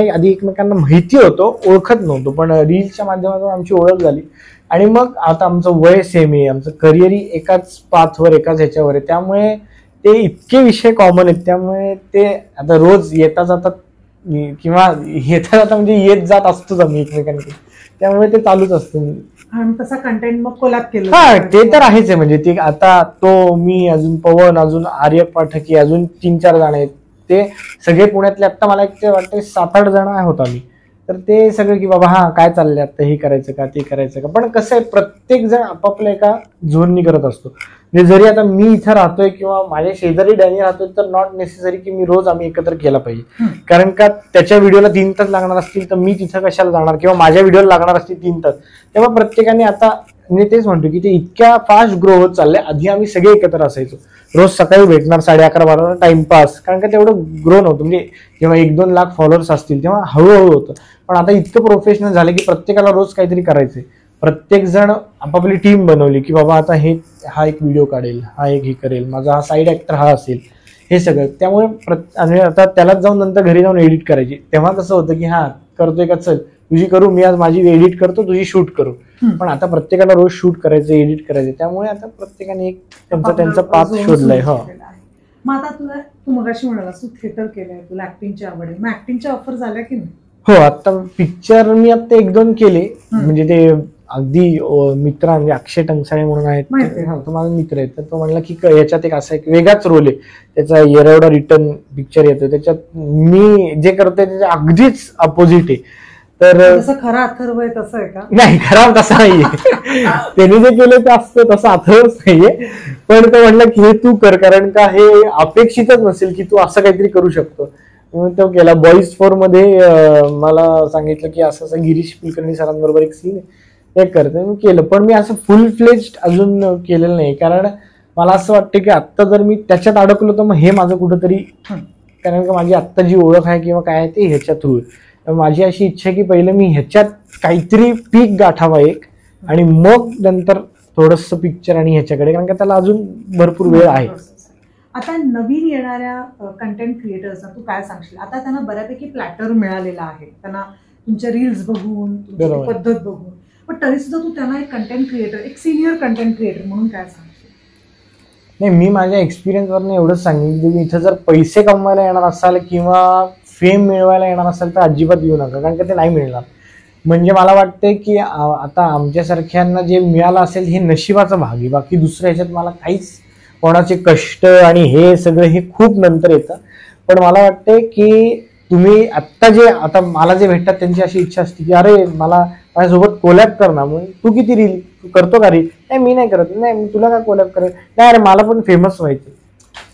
आधी एकमेकांना माहिती होतो, ओळखत नव्हतो, पण रील्सच्या माध्यमातून आमची ओळख झाली. आणि मग आता आमचं वय सेम आहे, आमचं करिअरही एकाच पाथवर, एकाच ह्याच्यावर आहे. त्यामुळे ते इतके विषय कॉमन आहेत. त्यामुळे ते आता रोज येता जातात किंवा येता जाता म्हणजे येत जात असतोच आम्ही एकमेकांकडे. त्यामुळे ते चालूच असतं. आणि तसा कंटेंट मग कोलॅब केलं? हा, ते तर आहेच आहे. म्हणजे ते आता तो, मी, अजून पवन, अजून आर्य पाठकी, अजून 3-4 जण आहेत. ते सगळे पुण्यातले, आता मला एक वाटतं 7-8 जण होत आम्ही. तर ते सगळे की बाबा हा काय चाललंय आता, हे करायचं का, ते करायचं का. पण कसं आहे, प्रत्येक जण आपापल्या एका झोननी करत असतो. म्हणजे जरी आता मी इथं राहतोय किंवा माझ्या शेजारी डॅनी राहतोय, तर नॉट नेसेसरी की मी रोज आम्ही एकत्र केला पाहिजे. कारण का त्याच्या व्हिडिओला 3 तास लागणार असतील तर मी तिथं कशाला जाणार, किंवा माझ्या व्हिडिओला लागणार असतील 3 तास. तेव्हा प्रत्येकाने आता मी तेच म्हणतो की ते इतक्या फास्ट ग्रो होत चाललंय. आधी आम्ही सगळे एकत्र असायचो, रोज सकाळी भेटणार 11:30-12 टाइमपास, कारण का तेवढं ग्रो नव्हतं. म्हणजे जेव्हा 1-2 लाख फॉलोअर्स असतील तेव्हा हळूहळू होतं. पण आता इतकं प्रोफेशनल झालं की प्रत्येकाला रोज काहीतरी करायचंय. प्रत्येक जण आपापली टीम बनवली की बाबा आता हा एक व्हिडिओ काढेल, हा एक हे करेल, माझा हा साईड ऍक्टर हा असेल, हे सगळं. त्यामुळे आणि आता त्यालाच जाऊन नंतर घरी जाऊन एडिट करायची. तेव्हा कसं होतं की हा करतोय का, चल तुझी करू, मी आज माझी एडिट करतो, तुझी शूट करू. पण आता प्रत्येकाला रोज शूट करायचं, एडिट करायचं. त्यामुळे आता प्रत्येकाने एक त्यांचा पाथ शोधलाय. हो. मग आता तू मगाशी म्हणालास तू थिएटर केलंय, तुला ऍक्टिंगची आवड आहे, मग ऍक्टिंगच्या ऑफर झाल्या की नाही? हो, आता पिक्चर मी आता 1-2 केले. म्हणजे ते अगदी मित्र, म्हणजे अक्षय टंकसाळे म्हणून आहेत, तो माझा मित्र आहे. तर तो म्हणला की याच्यात एक असा एक वेगळाच रोल आहे, त्याचा येरवडा रिटर्न पिक्चर येतो, त्याच्यात मी जे करतोय त्याच्या अगदीच अपोजिट आहे. तर खरा अथर्व आहे तसं आहे का? नाही, खराब तसा नाहीये. त्यांनी जे केलं ते असतं तसं अथर्वच नाहीये. पण तो म्हणला की हे तू कर, कारण का हे अपेक्षितच नसेल की तू असं काहीतरी करू शकतो. तो केला. बॉईज 4 मध्ये मला सांगितलं की असं गिरीश कुलकर्णी सरांबरोबर एक सीन आहे, करते, मी केलं. पण मी असं फुल फ्लेज्ड अजून केलेलं नाही, कारण मला असं वाटतं की आत्ता जर मी त्याच्यात अडकलो तर मग हे माझं कुठंतरी, कारण का माझी आत्ता जी ओळख आहे किंवा काय आहे ते ह्याच्या थ्रू आहे. माझी अशी इच्छा आहे की पहिलं मी ह्याच्यात काहीतरी पीक गाठावा एक, आणि मग नंतर थोडस पिक्चर आणि ह्याच्याकडे, कारण का त्याला अजून भरपूर वेळ आहे. आता नवीन येणाऱ्या कंटेंट क्रिएटर्सना तू काय सांगशील? आता त्यांना बऱ्यापैकी प्लॅटफॉर्म मिळालेला आहे, त्यांना तुमच्या रील्स बघून, तुमची पद्धत बघून, पण तरी सुद्धा तू त्यांना एक कंटेंट क्रिएटर, एक सिनियर कंटेंट क्रिएटर म्हणून काय सांगशील? नाही, मी माझ्या एक्सपिरियन्सवरनं एवढंच सांगेन की इथं जर पैसे कमवायला येणार असाल किंवा फेम मिळवायला येणार असेल तर अजिबात येऊ नका, कारण का ते नाही मिळणार. म्हणजे मला वाटतंय की आता आमच्यासारख्यांना जे मिळालं असेल हे नशिबाचा भाग आहे. बाकी दुसऱ्या ह्याच्यात मला काहीच, कोणाचे कष्ट आणि हे सगळं हे खूप नंतर येतं. पण मला वाटतंय की तुम्ही आता मला जे भेटतात त्यांची अशी इच्छा असते की अरे मला माझ्यासोबत कोलॅब कर ना. मग तू किती रील करतो का रील? नाही, मी नाही करत. नाही, तुला काय कोलॅब करेल? नाही, अरे मला पण फेमस व्हायचं.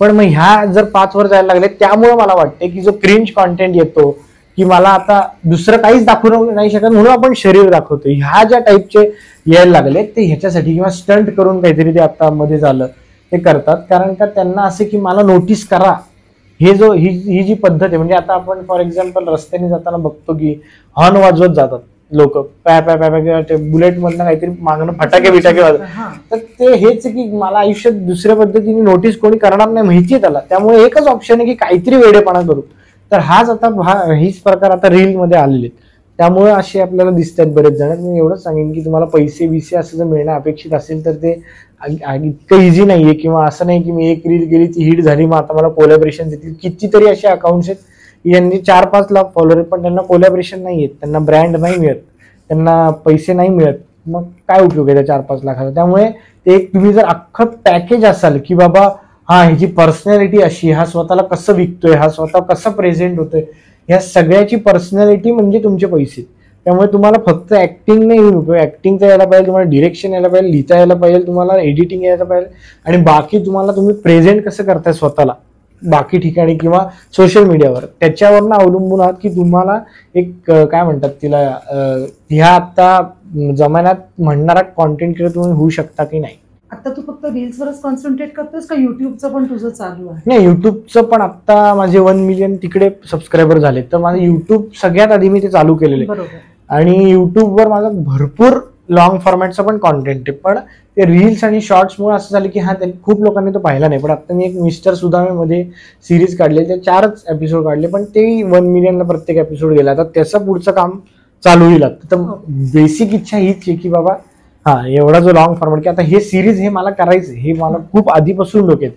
पण मग ह्या जर पाथवर जायला लागले, त्यामुळे मला वाटते की जो क्रिंज कॉन्टेंट येतो की मला आता दुसरं काहीच दाखवू नाही शकत म्हणून आपण शरीर दाखवतो, ह्या ज्या टाईपचे यायला लागले ते ह्याच्यासाठी, किंवा स्टंट करून काहीतरी ते आता मध्ये झालं ते करतात. कारण का त्यांना असं की मला नोटीस करा, ही जी पद्धत आहे. म्हणजे आता आपण फॉर एक्झाम्पल रस्त्याने जाताना बघतो की हॉर्न वाजवत जातात लोक, बुलेट मधनं काहीतरी मागणं फटाके वाजवत. तर ते हेच की मला आयुष्यात दुसऱ्या पद्धतीने नोटीस कोणी करणार नाही माहितीये त्याला. त्यामुळे एकच ऑप्शन आहे की काहीतरी वेडेपणा करू. तर हीच प्रकार आता रील मध्ये आलेले. त्यामुळे असे आपल्याला दिसतात बरेच जण. मी एवढंच सांगेन की तुम्हाला पैसे बिसे असं जर मिळणं अपेक्षित असेल तर ते इतकं इझी नाहीये, किंवा असं नाही की मी एक रील गेली ती हिट झाली मग आता मला कोलॅबरेशन देतील. कितीतरी असे अकाउंट्स आहेत यांनी 4-5 लाख फॉलोअर, पण त्यांना कोलॅबरेशन नाही येत, त्यांना ब्रँड नाही मिळत, त्यांना पैसे नाही मिळत. मग काय उपयोग आहे त्या 4-5 लाखाचा? त्यामुळे ते एक तुम्ही जर अख्खं पॅकेज असाल की बाबा हा ह्याची पर्सनॅलिटी अशी, हा स्वतःला कसं विकतोय, हा स्वतः कसं प्रेझेंट होतोय, ह्या सगळ्याची पर्सनॅलिटी म्हणजे तुमचे पैसे. त्यामुळे तुम्हाला फक्त ऍक्टिंग नाही येऊ नको, ऍक्टिंगचा यायला पाहिजे, तुम्हाला डिरेक्शन यायला पाहिजे, लिहिता यायला पाहिजे, तुम्हाला एडिटिंग यायला पाहिजे, आणि बाकी तुम्हाला तुम्ही प्रेझेंट कसं करताय स्वतःला बाकी ठिकाणी किंवा सोशल मीडियावर, त्याच्यावरनं अवलंबून आहात की तुम्हाला एक काय म्हणतात तिला, ह्या आता जमान्यात म्हणणारा कॉन्टेंट क्रिएटर तुम्ही होऊ शकता की नाही. आता तू फक्त रील्सवरच कॉन्सन्ट्रेट करतोस का युट्यूबचं पण तुझं चालू आहे? नाही, युट्यूबचं पण आता माझे 1 मिलियन तिकडे सबस्क्रायबर झाले, तर माझं युट्यूब सगळ्यात आधी मी ते चालू केलेलं आहे. बरोबर. आणि युट्यूबवर माझं भरपूर लॉंग फॉर्मॅटचं पण कॉन्टेंट आहे, पण ते रील्स आणि शॉर्ट्समुळे असं झालं की खूप लोकांनी तो पाहिला नाही. पण आता मी एक मिस्टर सुदामेमध्ये सिरीज काढली, ते 4च एपिसोड काढले, पण ते 1 मिलियनला प्रत्येक एपिसोड गेला. आता त्याचं पुढचं काम चालू होईल. तर बेसिक इच्छा हीच आहे की बाबा हा एवढा जो लॉंग फॉर्मॅट, की आता हे सिरीज हे मला करायचं, हे मला खूप आधीपासून डोक्यात.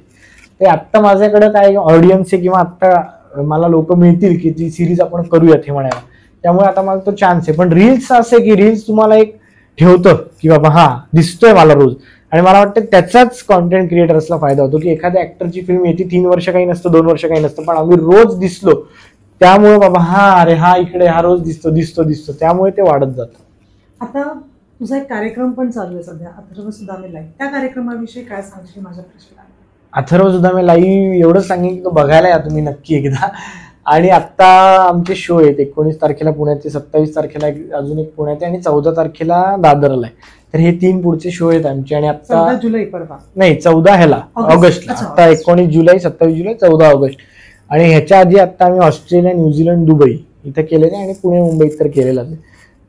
ते आत्ता माझ्याकडे काय ऑडियन्स आहे किंवा आत्ता मला लोक मिळतील की ती सिरीज आपण करूयात हे म्हणायला, त्यामुळे आता मला तो चान्स आहे. पण रील्स असं आहे की रील्स तुम्हाला एक ठेवतं की बाबा हा दिसतोय मला रोज, आणि मला वाटतं त्याचाच कॉन्टेंट क्रिएटर्सला फायदा होतो की एखाद्या ऍक्टरची फिल्म येते 3 वर्ष काही नसतं, 2 वर्ष काही नसतं, पण आम्ही रोज दिसलो त्यामुळे बाबा हा अरे हा इकडे हा रोज दिसतो, त्यामुळे ते वाढत जातं. आता तुझा एक कार्यक्रम पण चालू आहे सध्या, अथर्व सुदामे लाईव्ह, त्या कार्यक्रमाविषयी काय सांगशील माझ्या प्रश्नाला? अथर्व सुदामे लाईव्ह एवढंच सांगेन की तो बघायला या तुम्ही नक्की एकदा. आणि आता आमचे शो आहेत, 19 तारखेला पुण्याचे, 27 तारखेला अजून एक पुण्यात आहे, आणि 14 तारखेला दादरला आहे. तर हे 3 पुढचे शो आहेत आमचे. आणि आता 14 जुलै परवा नाही 14 ह्याला ऑगस्टला, आता 19 जुलै, 27 जुलै, 14 ऑगस्ट. आणि ह्याच्या आधी आता आम्ही ऑस्ट्रेलिया, न्यूझीलंड, दुबई इथं केलेलं आहे, आणि पुणे मुंबईत तर केलेलं आहे.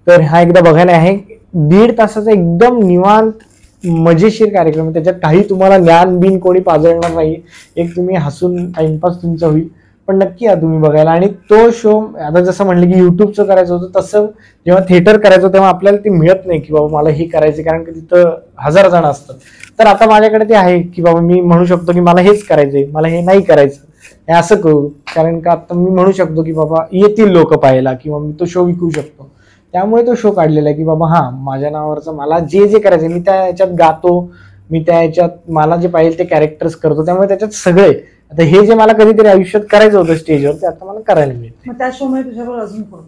तर हा एकदा बघायला आहे. 1.5 तासाचा एकदम निवांत मजेशीर कार्यक्रम, त्याच्यात काही तुम्हाला ज्ञान बिन कोणी पाजळणार नाही, एक तुम्ही हसून टाइमपास तुमचा होईल. पण नक्की या तुम्ही बघायला. आणि तो शो आता जसं म्हणलं की युट्यूबचं करायचं होतं, तसं जेव्हा थिएटर करायचं तेव्हा आपल्याला ते मिळत नाही की बाबा मला हे करायचं, कारण की तिथं 1000 जण असतात. तर आता माझ्याकडे ते आहे की बाबा मी म्हणू शकतो की मला हेच करायचंय, मला हे नाही करायचं, हे असं करू, कारण का आता मी म्हणू शकतो की बाबा येतील लोक पाहायला, किंवा मी तो शो विकू शकतो. त्यामुळे तो शो काढलेला आहे की बाबा हा माझ्या नावावरचं मला जे जे करायचं मी त्या ह्याच्यात गातो, मी त्या ह्याच्यात मला जे पाहिजे ते कॅरेक्टर्स करतो, त्यामुळे त्याच्यात सगळे आता हे जे मला कधीतरी आयुष्यात करायचं होतं स्टेजवर, ते आता मला करायला मिळतं. मग त्या शो मध्ये तुझ्याबरोबर अजून कोण?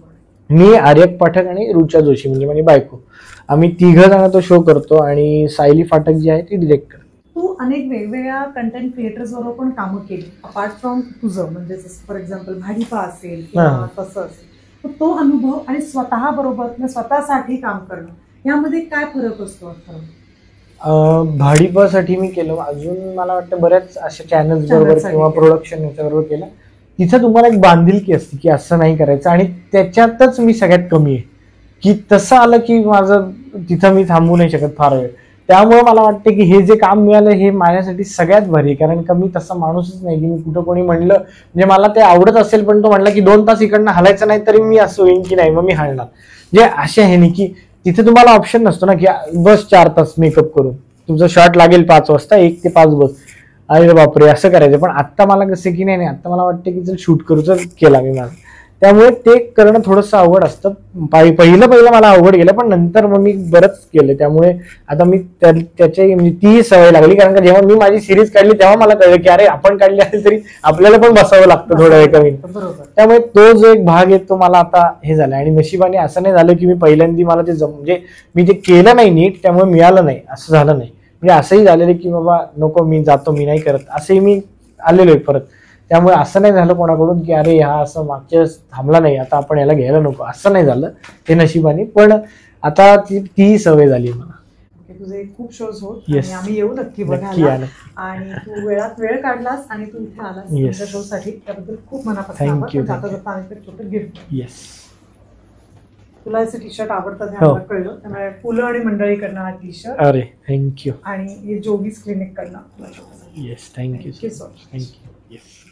मी, आर्यक पाठक आणि रुचा जोशी म्हणजे माझी बायको, आम्ही 3 जण तो शो करतो, आणि सायली फाटक जी आहे ती डिरेक्टर. तू अनेक वेगवेगळ्या कंटेंट क्रिएटर्स बरोबर पण कामं केली अपार्ट फ्रॉम तुझं, म्हणजे जसं फॉर एक्झाम्पल भाडीपा असेल किंवा तसं असेल, तो अनुभव आणि स्वतः बरोबर स्वतःसाठी काम करणं यामध्ये काय फरक असतो? भाडीपासाठी मी केलं, अजून मला वाटतं बऱ्याच अशा चॅनल्स बरोबर किंवा प्रोडक्शन याच्याबरोबर केलं. तिथं तुम्हाला एक बांधिलकी असते की असं नाही करायचं, आणि त्याच्यातच मी सगळ्यात कमी आहे की तसं आलं की माझं तिथं मी थांबू नाही शकत फार वेळ. त्यामुळे मला वाटतं की हे जे काम मिळालं हे माझ्यासाठी सगळ्यात भारी आहे, कारण का मी तसा माणूसच नाही की मी कुठं कोणी म्हणलं म्हणजे मला ते आवडत असेल पण तो म्हणला की 2 तास इकडनं हलायचं नाही तरी मी असं होईन की नाही मग मी हलणार. जे असे आहे नाही की तिथे तुम्हाला ऑप्शन नसतो ना की बस 4 तास मेकअप करून तुमचं शॉट लागेल 5 वाजता 1 ते 5 बस, अरे बापरे असं करायचं. पण आता मला कसं की नाही आता मला वाटतं की चल शूट करू, चल केला मी माझं. त्यामुळे ते करणं थोडंसं अवघड असतं. पहिलं मला अवघड गेलं, पण नंतर मग मी बरंच केलं. त्यामुळे आता मी त्याची म्हणजे ती सवय लागली, कारण का जेव्हा मी माझी सिरीज काढली तेव्हा मला कळलं की अरे आपण काढली असेल तरी आपल्याला पण बसावं लागतं थोड्या वेळ कमी. त्यामुळे तो जो एक भाग आहे तो मला आता हे झाला. आणि नशिबाने असं नाही झालं की मी पहिल्यांदा मला ते म्हणजे मी ते केलं नाही नीट त्यामुळे मिळालं नाही असं झालं नाही. म्हणजे असंही झालेलं की बाबा नको मी जातो मी नाही करत असंही मी आलेलो आहे परत. त्यामुळे असं नाही झालं कोणाकडून की अरे हा असं मागच्या थांबला नाही आता आपण याला घ्यायला नको, असं नाही झालं ते नशिबाने. पण आता ती सवय झाली मला. तुझे खूप शोज होत आणि आम्ही येऊ नक्की बघायला. आणि तू वेळात वेळ काढलास आणि तू इथे आलास तुझ्या शो साठी, त्याबद्दल खूप मनापासून आभार. गिफ्ट. येस. तुला असे टी शर्ट आवडतात हे आम्हाला कळलं, त्यामुळे फुलं आणि मंडळी करणं हा टी शर्ट. अरे थँक्यू. आणि हे जोगीज क्लिनिक करणं. Yes thank you so much. Thank you. Yes.